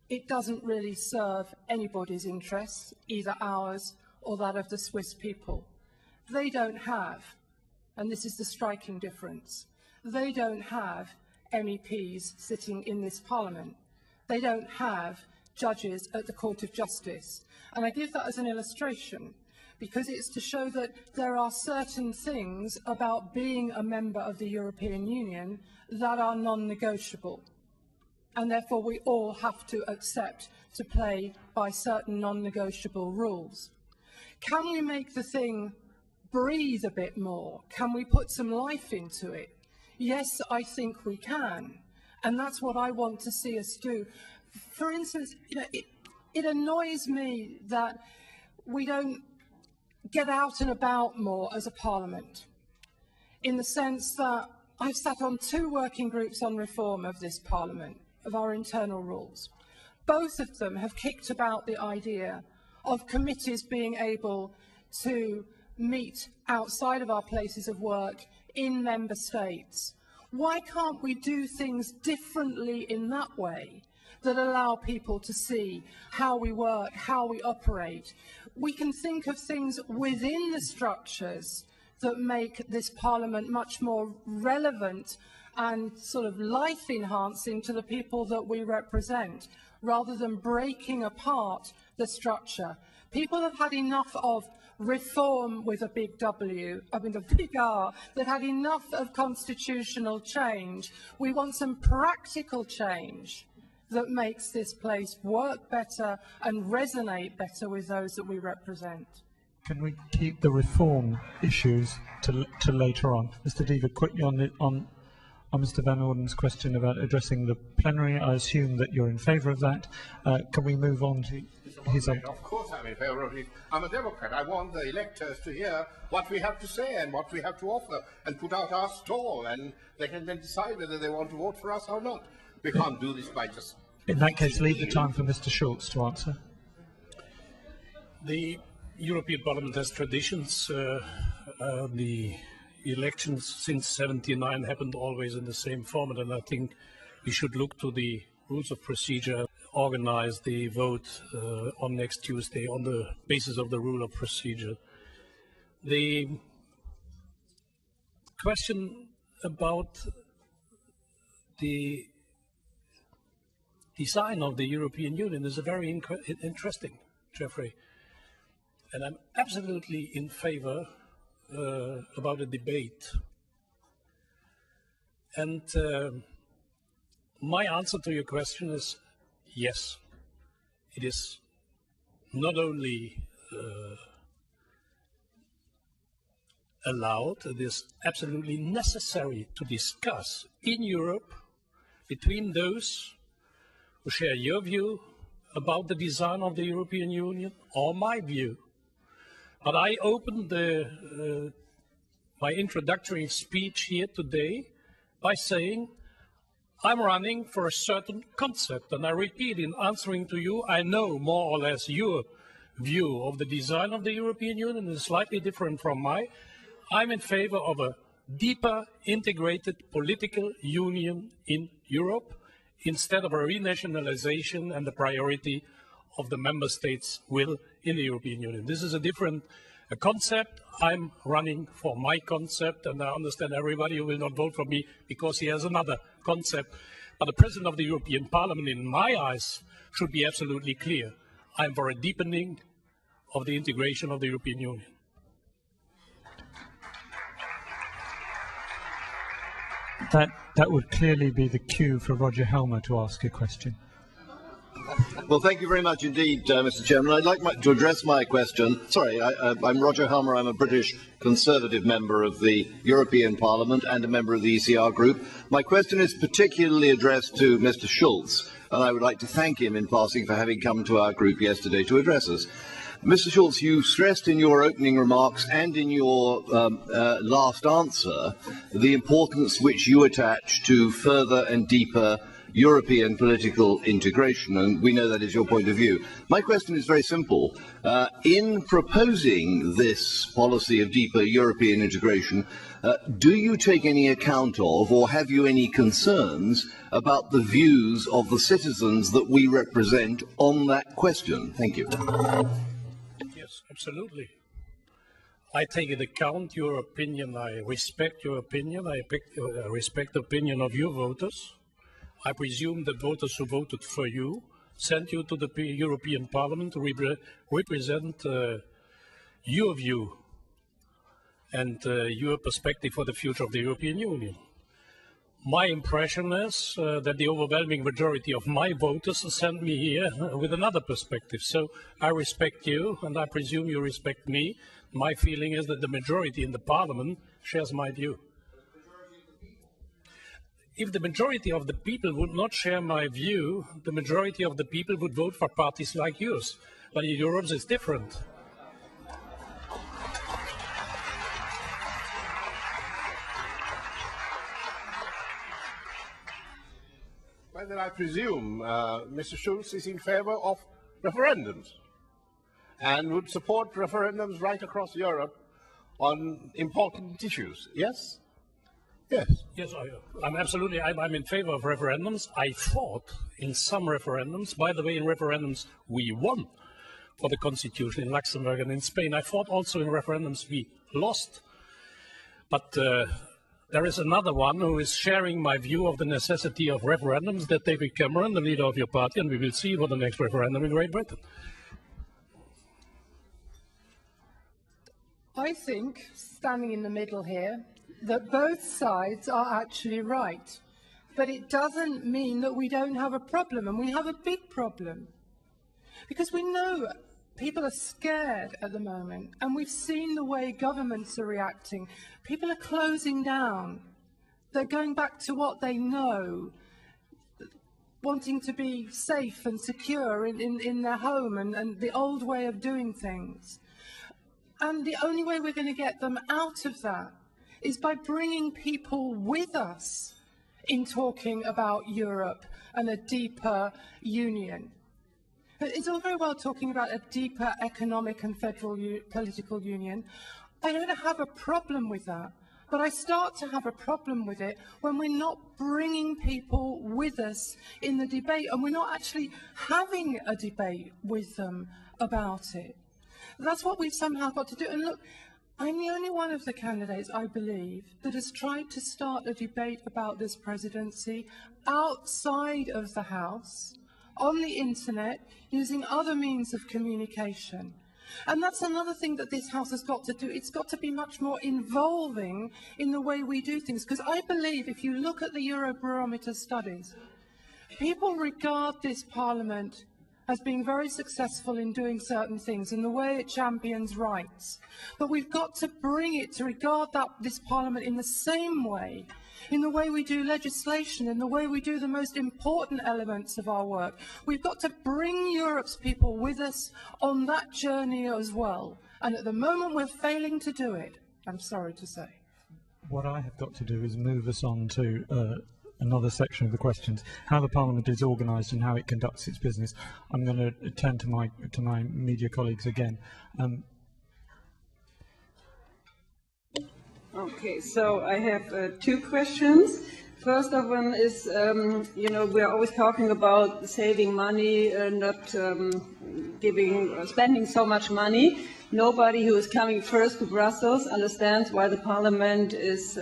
It doesn't really serve anybody's interests, either ours or that of the Swiss people. They don't have, and this is the striking difference, they don't have MEPs sitting in this Parliament. They don't have judges at the Court of Justice. And I give that as an illustration because it's to show that there are certain things about being a member of the European Union that are non-negotiable. And therefore we all have to accept to play by certain non-negotiable rules. Can we make the thing breathe a bit more? Can we put some life into it? Yes, I think we can. And that's what I want to see us do. For instance, it annoys me that we don't get out and about more as a Parliament, in the sense that I've sat on 2 working groups on reform of this Parliament, of our internal rules. Both of them have kicked about the idea of committees being able to meet outside of our places of work in member states. Why can't we do things differently in that way that allow people to see how we work, how we operate? We can think of things within the structures that make this Parliament much more relevant and sort of life-enhancing to the people that we represent, rather than breaking apart the structure. People have had enough of reform with a big W, I mean a big R, they've had enough of constitutional change. We want some practical change that makes this place work better and resonate better with those that we represent. Can we keep the reform issues to later on? Mr. Diva, quickly on Mr. Van Orden's question about addressing the plenary. I assume that you're in favour of that. Can we move on to his... Of course I'm in favour of it. I'm a Democrat. I want the electors to hear what we have to say and what we have to offer and put out our stall, and they can then decide whether they want to vote for us or not. We can't do this by just... In that case, leave the time for Mr. Schulz to answer. The European Parliament has traditions. The elections since '79 happened always in the same format, and I think we should look to the rules of procedure, organize the vote on next Tuesday on the basis of the rule of procedure. The question about the design of the European Union is a very interesting, Jeffrey. And I'm absolutely in favor about a debate. And my answer to your question is yes. It is not only allowed, it is absolutely necessary to discuss in Europe between those who share your view about the design of the European Union or my view. But I opened my introductory speech here today by saying I'm running for a certain concept, and I repeat, in answering to you, I know more or less your view of the design of the European Union is slightly different from mine. I'm in favor of a deeper integrated political union in Europe instead of a renationalization and the priority of the member states' will in the European Union. This is a different concept. I'm running for my concept, and I understand everybody who will not vote for me because he has another concept. But the President of the European Parliament, in my eyes, should be absolutely clear. I'm for a deepening of the integration of the European Union. That would clearly be the cue for Roger Helmer to ask a question. Well, thank you very much indeed, Mr. Chairman. I'd like to address my question. Sorry, I'm Roger Helmer. I'm a British Conservative member of the European Parliament and a member of the ECR Group. My question is particularly addressed to Mr. Schulz, and I would like to thank him in passing for having come to our group yesterday to address us. Mr. Schulz, you stressed in your opening remarks and in your last answer the importance which you attach to further and deeper European political integration, and we know that is your point of view. My question is very simple. In proposing this policy of deeper European integration, do you take any account of, or have you any concerns about the views of the citizens that we represent on that question? Thank you. Yes, absolutely. I take into account your opinion. I respect your opinion. I respect the opinion of your voters. I presume that voters who voted for you sent you to the European Parliament to represent your view and your perspective for the future of the European Union. My impression is that the overwhelming majority of my voters sent me here with another perspective. So I respect you, and I presume you respect me. My feeling is that the majority in the Parliament shares my view. If the majority of the people would not share my view, the majority of the people would vote for parties like yours. But in Europe, it's different. Well, then I presume Mr. Schulz is in favor of referendums and would support referendums right across Europe on important issues, yes? Yes. Yes, I'm absolutely, I'm in favor of referendums. I fought in some referendums. By the way, in referendums we won for the Constitution in Luxembourg and in Spain. I fought also in referendums we lost. But there is another one who is sharing my view of the necessity of referendums, that David Cameron, the leader of your party, and we will see for the next referendum in Great Britain. I think, standing in the middle here, that both sides are actually right. But it doesn't mean that we don't have a problem, and we have a big problem. Because we know people are scared at the moment, and we've seen the way governments are reacting. People are closing down. They're going back to what they know, wanting to be safe and secure in their home and the old way of doing things. And the only way we're going to get them out of that is by bringing people with us in talking about Europe and a deeper union. It's all very well talking about a deeper economic and federal political union. I don't have a problem with that, but I start to have a problem with it when we're not bringing people with us in the debate, and we're not actually having a debate with them about it. That's what we've somehow got to do. And look, I'm the only one of the candidates, I believe, that has tried to start a debate about this presidency outside of the House, on the internet, using other means of communication. And that's another thing that this House has got to do. It's got to be much more involving in the way we do things. Because I believe if you look at the Eurobarometer studies, people regard this Parliament as being very successful in doing certain things in the way it champions rights. But we've got to bring it to regard this Parliament in the same way, in the way we do legislation, in the way we do the most important elements of our work. We've got to bring Europe's people with us on that journey as well. And at the moment we're failing to do it, I'm sorry to say. What I have got to do is move us on to another section of the questions, how the Parliament is organised and how it conducts its business. I'm going to turn to my media colleagues again. Okay, so I have two questions. First of one is, you know, we're always talking about saving money and not spending so much money. Nobody who is coming first to Brussels understands why the Parliament is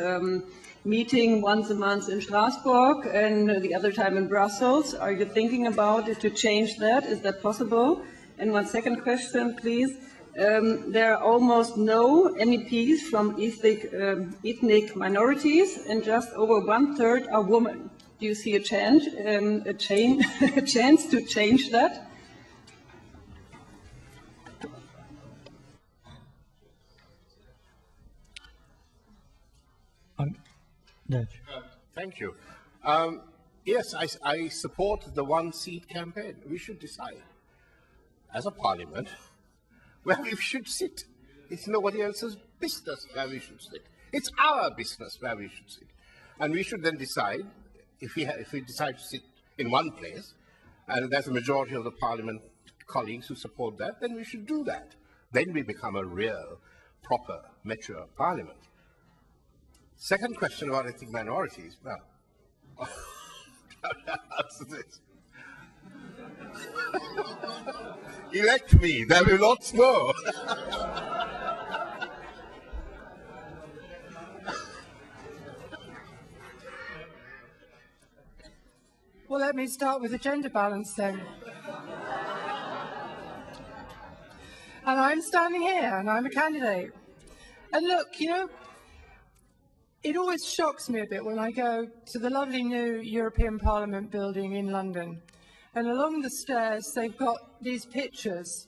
meeting once a month in Strasbourg and the other time in Brussels. Are you thinking about it to change that? Is that possible? And one second question, please. There are almost no MEPs from ethnic minorities, and just over 1/3 are women. Do you see a chance to change that? Thank you. Yes, I support the one-seat campaign. We should decide, as a parliament, where we should sit. It's nobody else's business where we should sit. It's our business where we should sit. And we should then decide, if we decide to sit in one place, and there's a majority of the parliament colleagues who support that, then we should do that. Then we become a real, proper, mature parliament. Second question about ethnic minorities. Well, how do I answer this? Elect me, there will be lots more. Well, let me start with the gender balance then. And I'm standing here, and I'm a candidate. And look, you know, it always shocks me a bit when I go to the lovely new European Parliament building in London. And along the stairs, they've got these pictures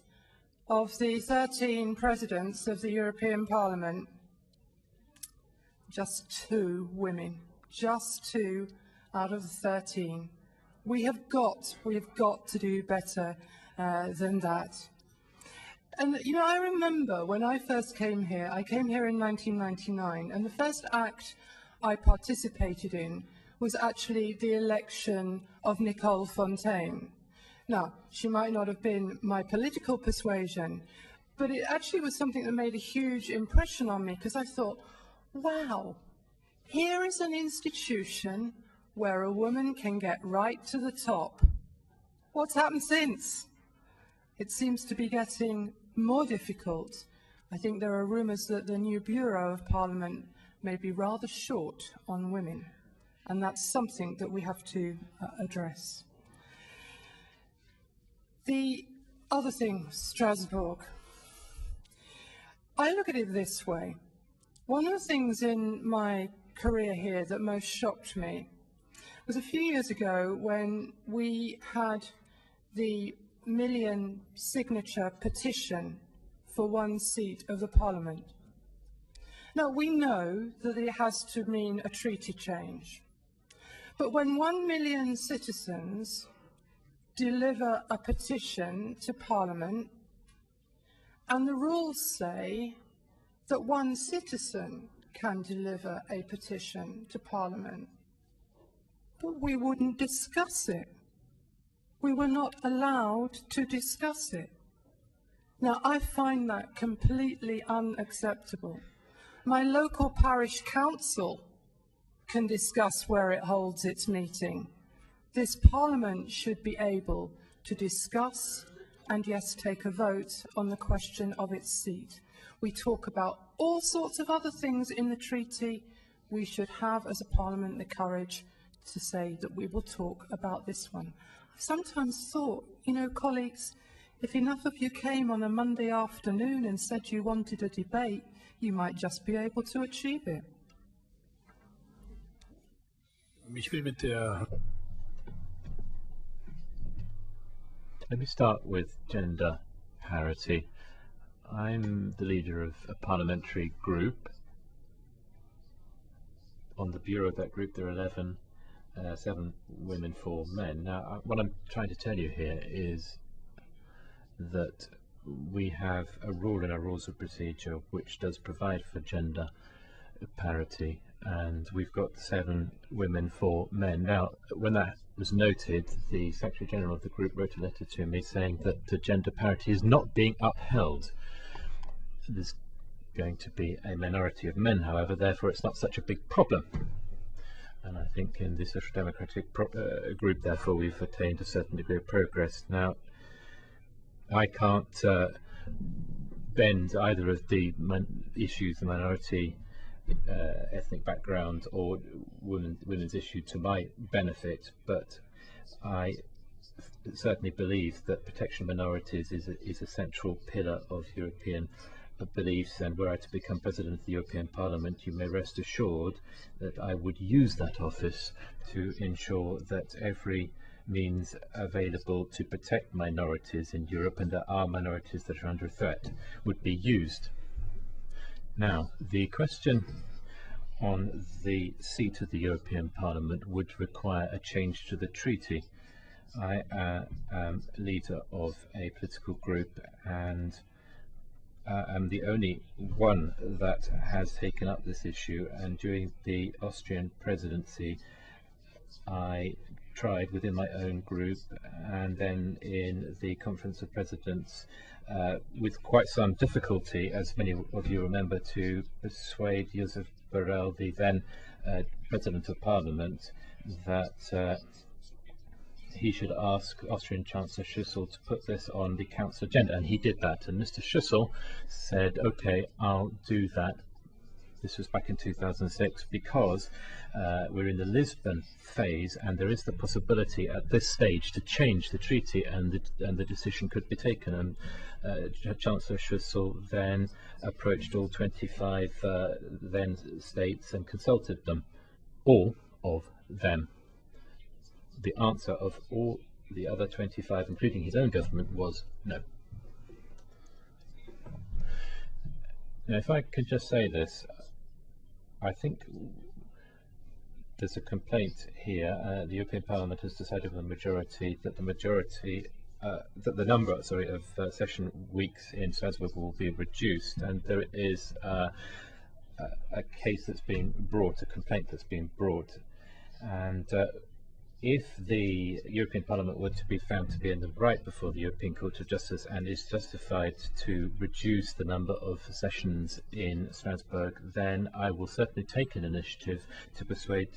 of the 13 presidents of the European Parliament. Just 2 women, just 2 out of the 13. We have got to do better than that. And, you know, I remember when I first came here, I came here in 1999, and the first act I participated in was actually the election of Nicole Fontaine. Now, she might not have been my political persuasion, but it actually was something that made a huge impression on me, because I thought, wow, here is an institution where a woman can get right to the top. What's happened since? It seems to be getting more difficult. I think there are rumours that the new Bureau of Parliament may be rather short on women, and that's something that we have to address. The other thing, Strasbourg. I look at it this way. One of the things in my career here that most shocked me was a few years ago when we had the 1 million signature petition for 1 seat of the Parliament. Now, we know that it has to mean a treaty change. But when 1 million citizens deliver a petition to Parliament, and the rules say that 1 citizen can deliver a petition to Parliament, but we wouldn't discuss it. We were not allowed to discuss it. Now, I find that completely unacceptable. My local parish council can discuss where it holds its meeting. This Parliament should be able to discuss and, yes, take a vote on the question of its seat. We talk about all sorts of other things in the treaty. We should have, as a Parliament, the courage to say that we will talk about this one. I've sometimes thought, you know, colleagues, if enough of you came on a Monday afternoon and said you wanted a debate, you might just be able to achieve it. Let me start with gender parity. I'm the leader of a parliamentary group. On the bureau of that group there are 7 women, 4 men. Now what I'm trying to tell you here is that we have a rule in our rules of procedure which does provide for gender parity, and we've got 7 women, 4 men. Now when that was noted, the Secretary General of the group wrote a letter to me saying that the gender parity is not being upheld. There's going to be a minority of men, however, therefore it's not such a big problem. And I think in the Social Democratic group, therefore, we've attained a certain degree of progress. Now, I can't bend either of the issues, the minority ethnic background or women's issue, to my benefit, but I certainly believe that protection of minorities is a central pillar of European beliefs, and were I to become President of the European Parliament, you may rest assured that I would use that office to ensure that every means available to protect minorities in Europe, and there are minorities that are under threat, would be used. Now, the question on the seat of the European Parliament would require a change to the treaty. I am leader of a political group, and I'm the only one that has taken up this issue, and during the Austrian presidency I tried within my own group and then in the Conference of Presidents with quite some difficulty, as many of you remember, to persuade Joseph Borrell, the then President of Parliament, that he should ask Austrian Chancellor Schüssel to put this on the Council agenda, and he did that, and Mr. Schüssel said, okay, I'll do that. This was back in 2006, because we're in the Lisbon phase, and there is the possibility at this stage to change the treaty, and the decision could be taken. And Chancellor Schüssel then approached all 25 then states and consulted them, all of them. The answer of all the other 25, including his own government, was no. Now, if I could just say this, I think there's a complaint here. The European Parliament has decided with a majority that the number of session weeks in Strasbourg will be reduced, and there is a case that's being brought, a complaint that's being brought, and if the European Parliament were to be found to be in the right before the European Court of Justice and is justified to reduce the number of sessions in Strasbourg, then I will certainly take an initiative to persuade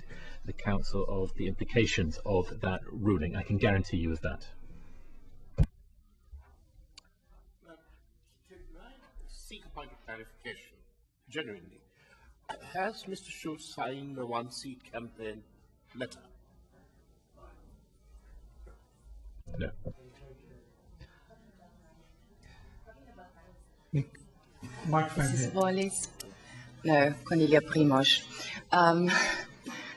the Council of the implications of that ruling. I can guarantee you of that. Can I seek a point of clarification, genuinely? Has Mr. Schulz signed the one-seat campaign letter? No. Mrs. Wallis? No, Cornelia Primoz.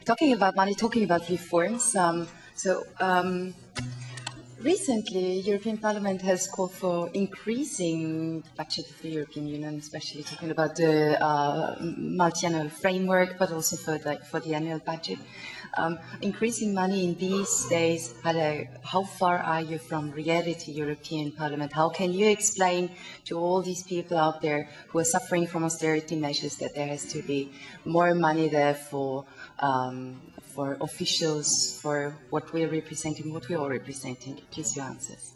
Talking about money, talking about reforms. Recently, European Parliament has called for increasing budget of the European Union, especially talking about the multi-annual framework, but also for the annual budget. Increasing money in these days, how far are you from reality, European Parliament? How can you explain to all these people out there who are suffering from austerity measures that there has to be more money there for officials, for what we're representing, what we're all representing? Please, your answers.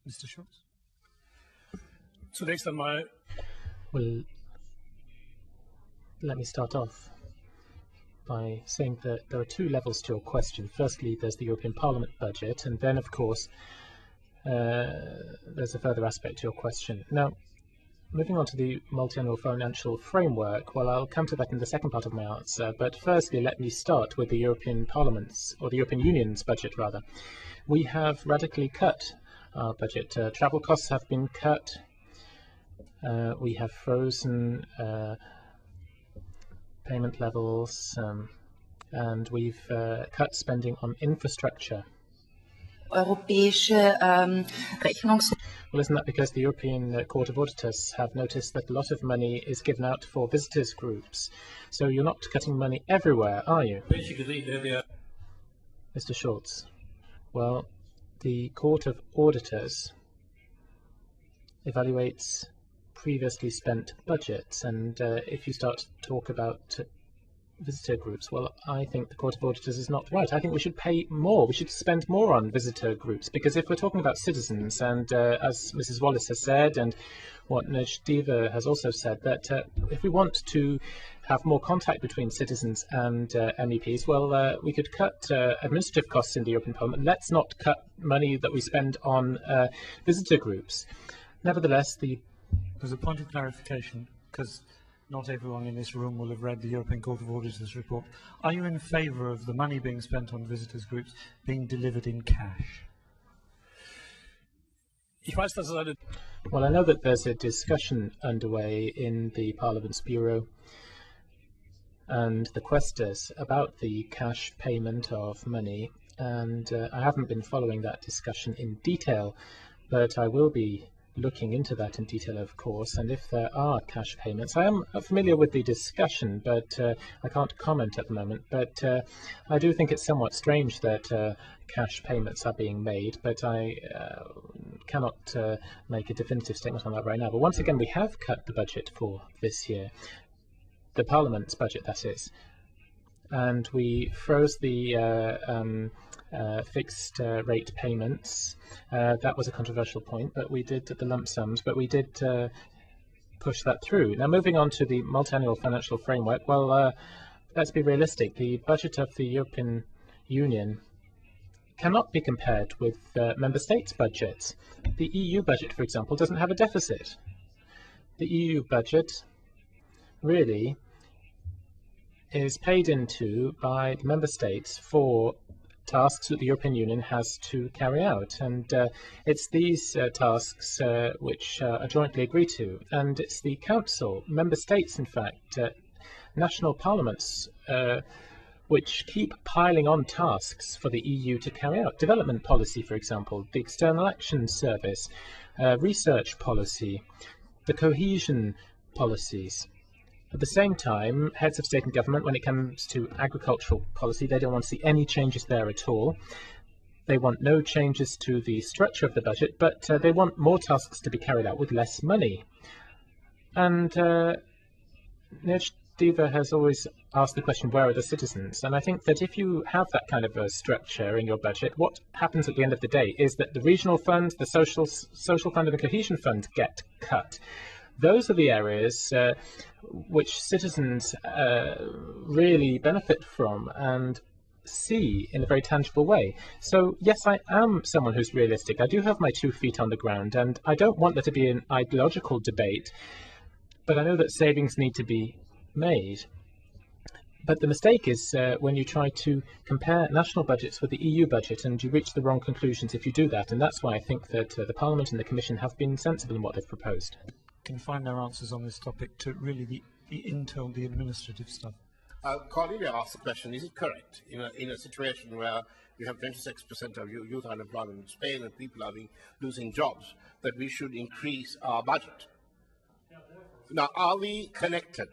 Mr. Schulz? Zunächst einmal. Well, let me start off by saying that there are 2 levels to your question. Firstly, there's the European Parliament budget, and then, of course, there's a further aspect to your question. Now, moving on to the multi-annual financial framework, well, I'll come to that in the second part of my answer, but firstly, let me start with the European Parliament's, or the European Union's budget, rather. We have radically cut our budget. Travel costs have been cut. We have frozen payment levels, and we've cut spending on infrastructure europäische Rechnungs... Well, isn't that because the European Court of Auditors have noticed that a lot of money is given out for visitors groups? So you're not cutting money everywhere, are you? Mr. Schultz. Well, the Court of Auditors evaluates previously spent budgets, and if you start to talk about visitor groups, well, I think the Court of Auditors is not right. I think we should pay more. We should spend more on visitor groups, because if we're talking about citizens, and as Mrs. Wallace has said, and what Nejdeva has also said, that if we want to have more contact between citizens and MEPs, well, we could cut administrative costs in the European Parliament. Let's not cut money that we spend on visitor groups. Nevertheless, there's a point of clarification, because not everyone in this room will have read the European Court of Auditors report. Are you in favour of the money being spent on visitors groups being delivered in cash? Well, I know that there's a discussion underway in the Parliament's Bureau and the Quaestors about the cash payment of money, and I haven't been following that discussion in detail, but I will be looking into that in detail, of course, and if there are cash payments. I am familiar with the discussion, but I can't comment at the moment. But I do think it's somewhat strange that cash payments are being made, but I cannot make a definitive statement on that right now. But once again, we have cut the budget for this year, the Parliament's budget, that is, and we froze the fixed rate payments. That was a controversial point, but we did the lump sums, but we did push that through. Now, moving on to the multi-annual financial framework, well, let's be realistic. The budget of the European Union cannot be compared with member states' budgets. The EU budget, for example, doesn't have a deficit. The EU budget really is paid into by the member states for tasks that the European Union has to carry out, and it's these tasks which are jointly agreed to, and it's the Council, member states, in fact, national parliaments, which keep piling on tasks for the EU to carry out. Development policy, for example, the External Action Service, research policy, the cohesion policies. At the same time, heads of state and government, when it comes to agricultural policy, they don't want to see any changes there at all. They want no changes to the structure of the budget, but they want more tasks to be carried out with less money. And Nejdeva has always asked the question, where are the citizens? And I think that if you have that kind of a structure in your budget, what happens at the end of the day is that the regional funds, the social fund and the cohesion fund get cut. Those are the areas which citizens really benefit from and see in a very tangible way. So yes, I am someone who's realistic. I do have my 2 feet on the ground, and I don't want there to be an ideological debate, but I know that savings need to be made. But the mistake is when you try to compare national budgets with the EU budget, and you reach the wrong conclusions if you do that, and that's why I think that the Parliament and the Commission have been sensible in what they've proposed. Can find their answers on this topic to really the internal, the administrative stuff. Cornelia asked the question, is it correct in a situation where we have 26% of youth unemployment in Spain and people are losing jobs, that we should increase our budget? Now, are we connected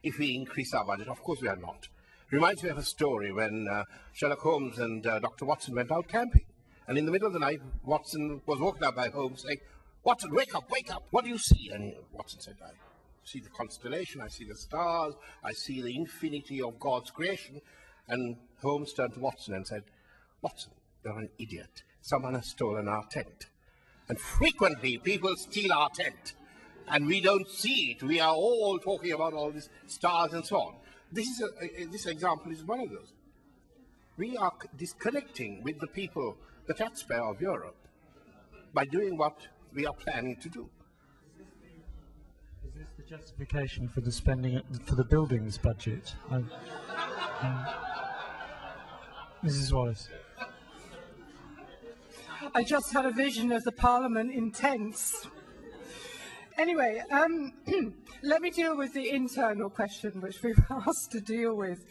if we increase our budget? Of course we are not. Reminds me of a story when Sherlock Holmes and Dr. Watson went out camping. And in the middle of the night, Watson was woken up by Holmes saying, "Watson, wake up, what do you see?" And Watson said, "I see the constellation, I see the stars, I see the infinity of God's creation." And Holmes turned to Watson and said, "Watson, you're an idiot. Someone has stolen our tent. And frequently people steal our tent, and we don't see it. We are all talking about all these stars and so on." This example is one of those. We are disconnecting with the people, the taxpayer of Europe, by doing what we are planning to do. Is this the justification for the spending for the buildings budget? Mrs. Wallace. I just had a vision of the Parliament in tents. Anyway, let me deal with the internal question which we've asked to deal with.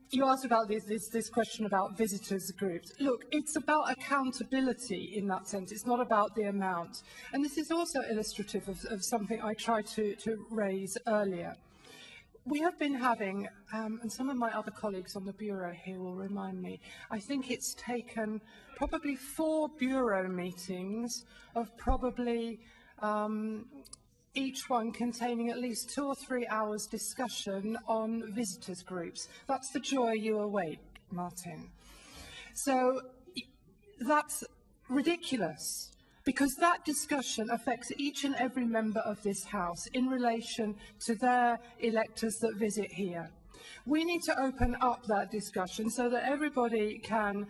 You asked about this question about visitors groups. Look, it's about accountability in that sense. It's not about the amount. And this is also illustrative of something I tried to raise earlier. We have been having, and some of my other colleagues on the Bureau here will remind me, I think it's taken probably 4 Bureau meetings of probably each one containing at least 2 or 3 hours discussion on visitors groups. That's the joy you await, Martin. So that's ridiculous, because that discussion affects each and every member of this House in relation to their electors that visit here. We need to open up that discussion so that everybody can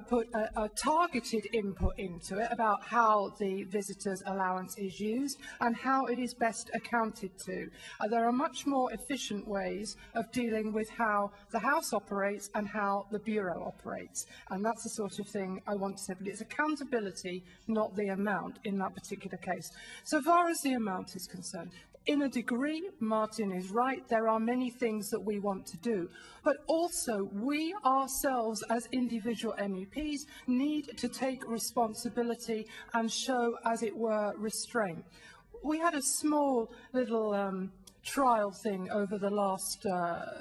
put a targeted input into it about how the visitors allowance is used and how it is best accounted to. There are much more efficient ways of dealing with how the House operates and how the Bureau operates. And that's the sort of thing I want to say, but it's accountability, not the amount in that particular case. So far as the amount is concerned, in a degree, Martin is right, there are many things that we want to do, but also we ourselves as individual MEPs need to take responsibility and show, as it were, restraint. We had a small little trial thing over the last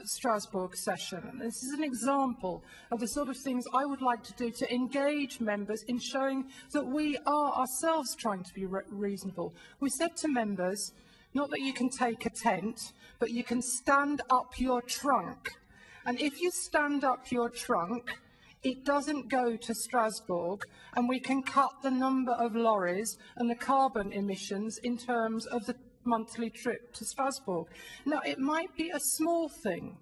Strasbourg session, and this is an example of the sort of things I would like to do to engage members in showing that we are ourselves trying to be reasonable. We said to members, not that you can take a tent, but you can stand up your trunk. And if you stand up your trunk, it doesn't go to Strasbourg, and we can cut the number of lorries and the carbon emissions in terms of the monthly trip to Strasbourg. Now, it might be a small thing,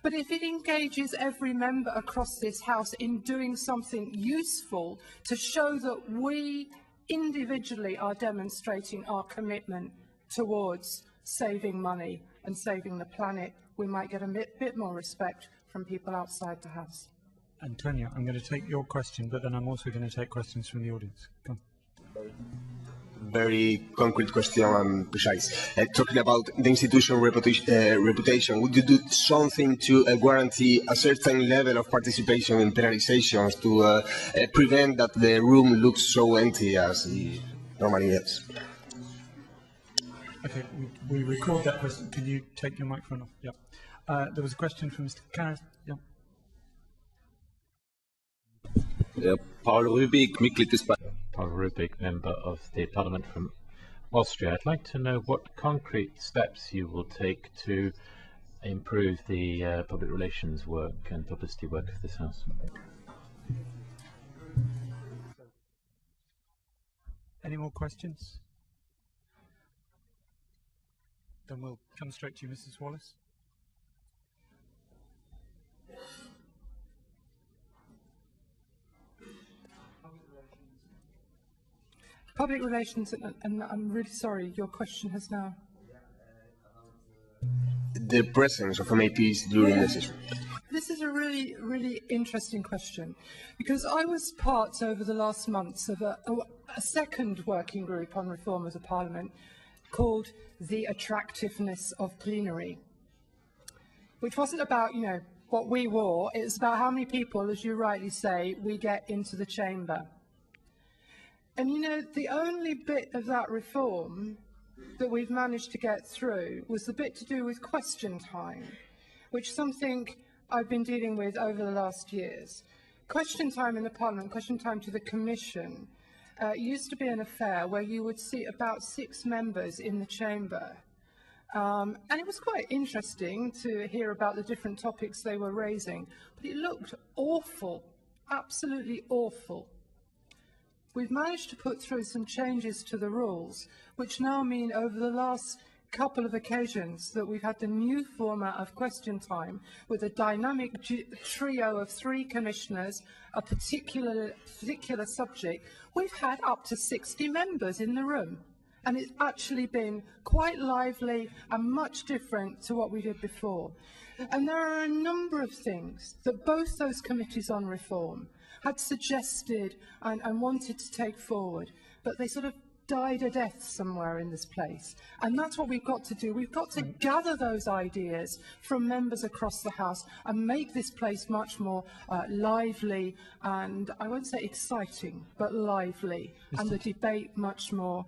but if it engages every member across this House in doing something useful to show that we individually are demonstrating our commitment towards saving money and saving the planet, we might get a bit more respect from people outside the House. Antonia, I'm going to take your question, but then I'm also going to take questions from the audience. Come on. Very concrete question and precise. Talking about the institutional reputation, would you do something to guarantee a certain level of participation in plenary sessions to prevent that the room looks so empty as it normally is? Okay, we record that question. Can you take your microphone off? Yeah. There was a question from Mr. Karras. Yeah. Paul Rubik, member of the Parliament from Austria. I'd like to know what concrete steps you will take to improve the public relations work and publicity work of this House. Any more questions? Then we'll come straight to you, Mrs. Wallace. Public relations, and I'm really sorry, your question has now... The presence of MEPs during the session. This is a really, really interesting question, because I was part over the last months of a second working group on reform of the Parliament called The Attractiveness of Plenary, which wasn't about, you know, what we wore, it was about how many people, as you rightly say, we get into the chamber. And you know, the only bit of that reform that we've managed to get through was the bit to do with question time, which is something I've been dealing with over the last years. Question time in the Parliament, question time to the Commission, used to be an affair where you would see about 6 members in the chamber. And it was quite interesting to hear about the different topics they were raising, but it looked awful, absolutely awful. We've managed to put through some changes to the rules, which now mean over the last couple of occasions that we've had the new format of question time with a dynamic trio of 3 commissioners, a particular subject. We've had up to 60 members in the room, and it's actually been quite lively and much different to what we did before. And there are a number of things that both those committees on reform had suggested and wanted to take forward, but they sort of died a death somewhere in this place. And that's what we've got to do. We've got to gather those ideas from members across the House and make this place much more lively and, I won't say exciting, but lively, and the debate much more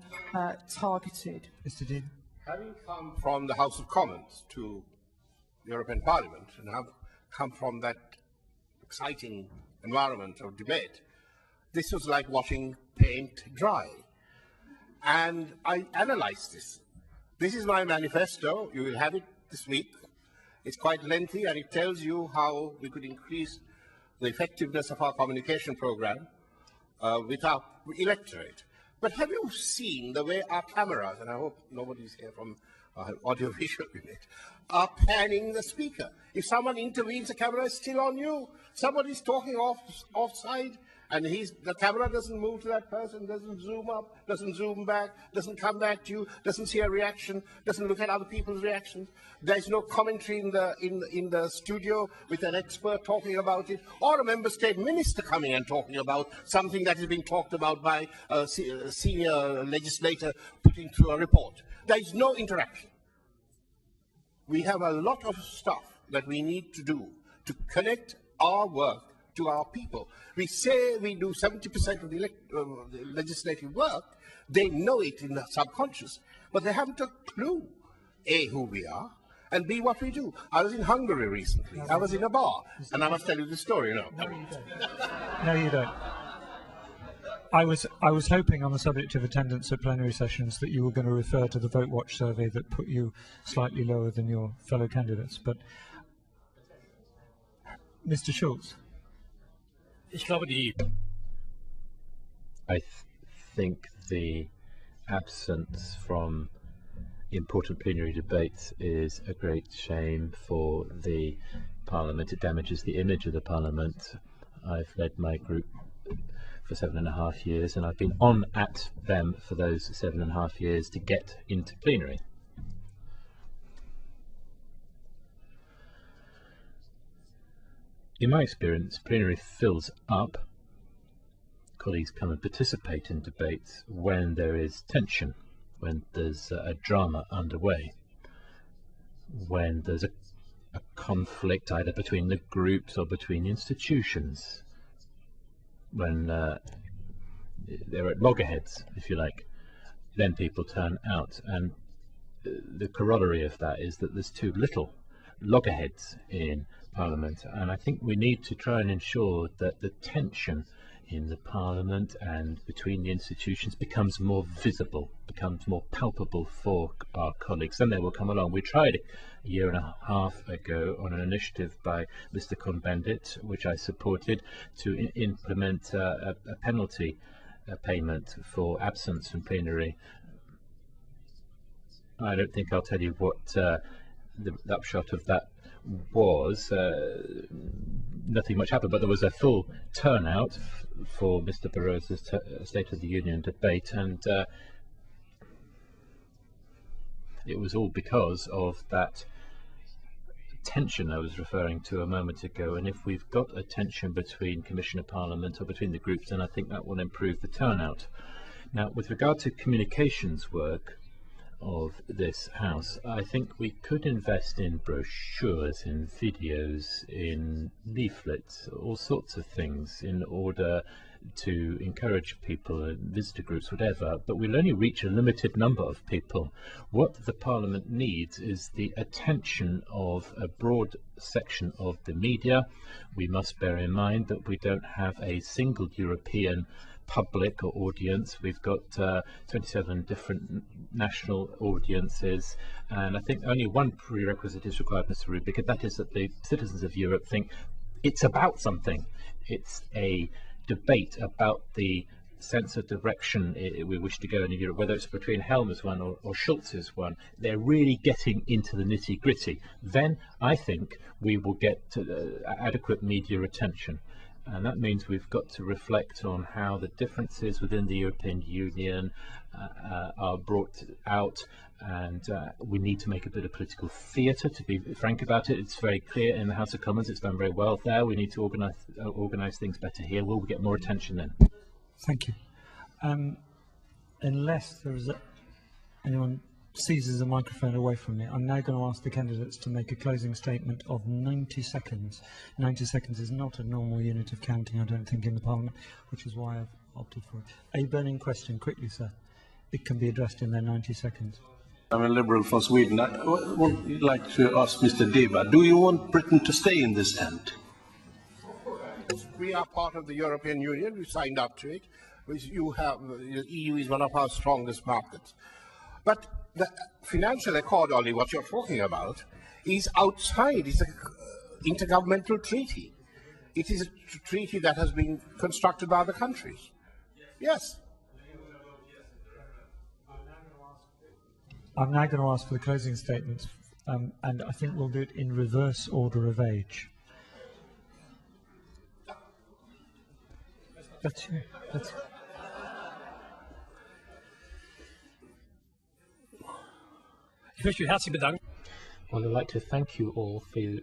targeted. Mr. Dean. Having come from the House of Commons to the European Parliament, and I've come from that exciting environment of debate, this was like watching paint dry. And I analyzed this. This is my manifesto. You will have it this week. It's quite lengthy, and it tells you how we could increase the effectiveness of our communication program with our electorate. But have you seen the way our cameras, and I hope nobody's here from audiovisual unit, are panning the speaker? If someone intervenes, the camera is still on you. Somebody's talking offside, and the camera doesn't move to that person, doesn't zoom up, doesn't zoom back, doesn't come back to you, doesn't see a reaction, doesn't look at other people's reactions. There's no commentary in the studio with an expert talking about it, or a member state minister coming and talking about something that is being talked about by a senior legislator putting through a report. There is no interaction. We have a lot of stuff that we need to do to connect our work to our people. We say we do 70% of the legislative work. They know it in the subconscious, but they haven't a clue, A, who we are, and B, what we do. I was in Hungary recently. I was in a bar, and I must tell you the story now. No, you don't. No, you don't. I was hoping on the subject of attendance at plenary sessions that you were going to refer to the VoteWatch survey that put you slightly lower than your fellow candidates, but Mr. Schulz. I think the absence from important plenary debates is a great shame for the Parliament. It damages the image of the Parliament. I've led my group for 7.5 years, and I've been on at them for those 7.5 years to get into plenary. In my experience, plenary fills up. Colleagues come and participate in debates when there is tension, when there's a drama underway, when there's a conflict either between the groups or between institutions, when they're at loggerheads, if you like. Then people turn out, and the corollary of that is that there's too little loggerheads in Parliament, and I think we need to try and ensure that the tension in the Parliament and between the institutions becomes more visible, becomes more palpable for our colleagues. Then they will come along. We tried a year and a half ago on an initiative by Mr. Cohn-Bendit, which I supported, to implement a penalty payment for absence from plenary. I don't think I'll tell you what the upshot of that was. Nothing much happened, but there was a full turnout for Mr. Barroso's State of the Union debate, and it was all because of that tension I was referring to a moment ago. And if we've got a tension between Commission and Parliament or between the groups, then I think that will improve the turnout. Now, with regard to communications work of this House, I think we could invest in brochures, in videos, in leaflets, all sorts of things in order to encourage people, visitor groups, whatever, but we'll only reach a limited number of people. What the Parliament needs is the attention of a broad section of the media. We must bear in mind that we don't have a single European public or audience. We've got 27 different national audiences, and I think only one prerequisite is required, Mr. Rubik, and that is that the citizens of Europe think it's about something. It's a debate about the sense of direction we wish to go in Europe, whether it's between Helmer's one or Schulz's one. They're really getting into the nitty-gritty. Then I think we will get adequate media attention. And that means we've got to reflect on how the differences within the European Union are brought out, and we need to make a bit of political theatre, to be frank about it. It's very clear in the House of Commons, it's done very well there. We need to organise things better here. We'll get more attention then. Thank you. unless anyone seizes a microphone away from me, I'm now going to ask the candidates to make a closing statement of 90 seconds. 90 seconds is not a normal unit of counting, I don't think, in the Parliament, which is why I've opted for it. A burning question, quickly, sir. It can be addressed in their 90 seconds. I'm a Liberal from Sweden. I would like to ask Mr. Deba, do you want Britain to stay in this tent? We are part of the European Union. We signed up to it. The EU is one of our strongest markets. But the financial accord, Ollie, what you're talking about, is outside. It's an intergovernmental treaty. It is a treaty that has been constructed by other countries. Yes. I'm now going to ask for the closing statements, and I think we'll do it in reverse order of age. That's Well, I'd like to thank you all for the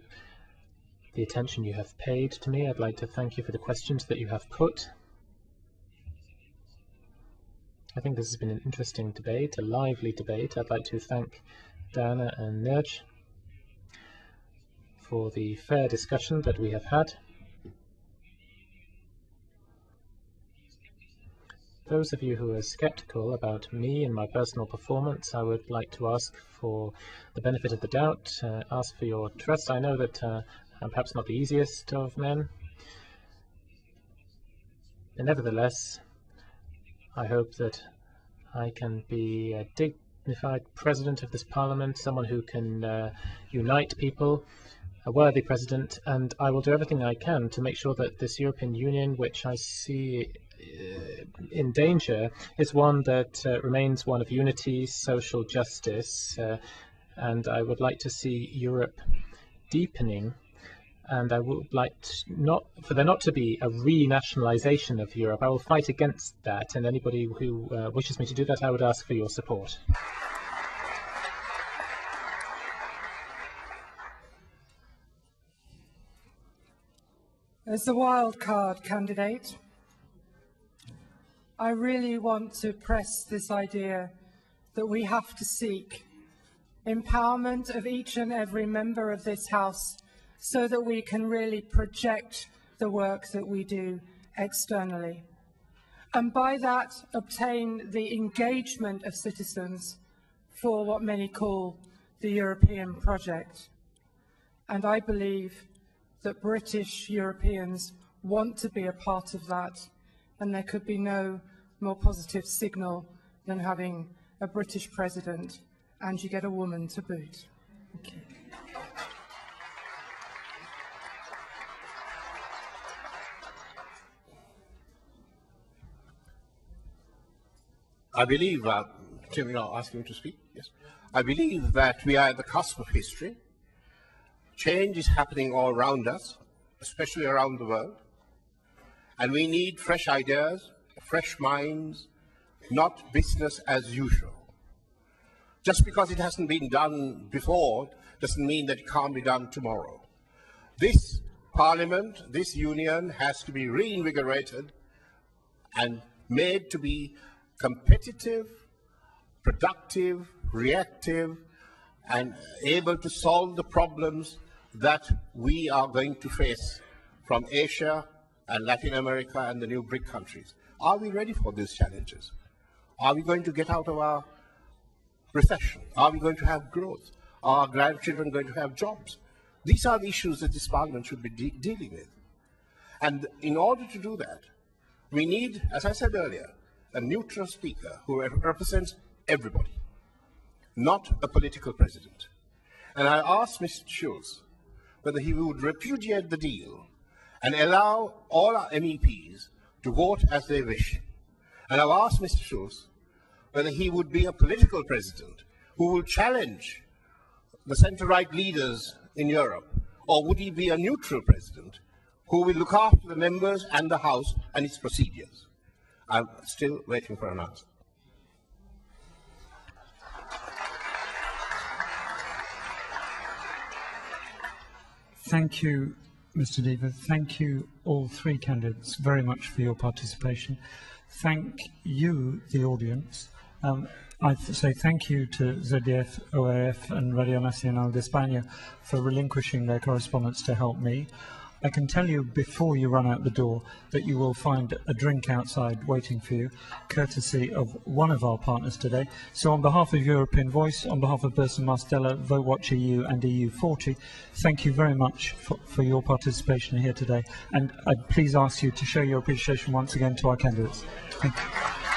attention you have paid to me. I'd like to thank you for the questions that you have put. I think this has been an interesting debate, a lively debate. I'd like to thank Diana and Nerj for the fair discussion that we have had. Those of you who are sceptical about me and my personal performance, I would like to ask for the benefit of the doubt, ask for your trust. I know that I'm perhaps not the easiest of men. And nevertheless, I hope that I can be a dignified president of this parliament, someone who can unite people, a worthy president, and I will do everything I can to make sure that this European Union, which I see in danger, is one that remains one of unity, social justice, and I would like to see Europe deepening, and I would like for there not to be a renationalization of Europe. I will fight against that, and anybody who wishes me to do that, I would ask for your support. As the wild card candidate, I really want to press this idea that we have to seek empowerment of each and every member of this House so that we can really project the work that we do externally. And by that, obtain the engagement of citizens for what many call the European project. And I believe that British Europeans want to be a part of that, and there could be no more positive signal than having a British president, and you get a woman to boot. Thank you. I believe, Tim, you're asking me to speak? Yes. I believe that we are at the cusp of history. Change is happening all around us, especially around the world. And we need fresh ideas, fresh minds, not business as usual. Just because it hasn't been done before doesn't mean that it can't be done tomorrow. This Parliament, this Union has to be reinvigorated and made to be competitive, productive, reactive, and able to solve the problems that we are going to face from Asia and Latin America and the new BRIC countries. Are we ready for these challenges? Are we going to get out of our recession? Are we going to have growth? Are our grandchildren going to have jobs? These are the issues that this Parliament should be dealing with. And in order to do that, we need, as I said earlier, a neutral speaker who represents everybody, not a political president. And I asked Mr. Schulz whether he would repudiate the deal and allow all our MEPs to vote as they wish. And I've asked Mr. Schulz whether he would be a political president who will challenge the centre-right leaders in Europe, or would he be a neutral president who will look after the members and the House and its procedures? I'm still waiting for an answer. Thank you Mr. Deva. Thank you, all three candidates, very much for your participation. Thank you, the audience. I say thank you to ZDF, ORF and Radio Nacional de España for relinquishing their correspondence to help me. I can tell you before you run out the door that you will find a drink outside waiting for you, courtesy of one of our partners today. So on behalf of European Voice, on behalf of Burson Marsteller, VoteWatch.eu and EU40, thank you very much for your participation here today. And I'd please ask you to show your appreciation once again to our candidates. Thank you.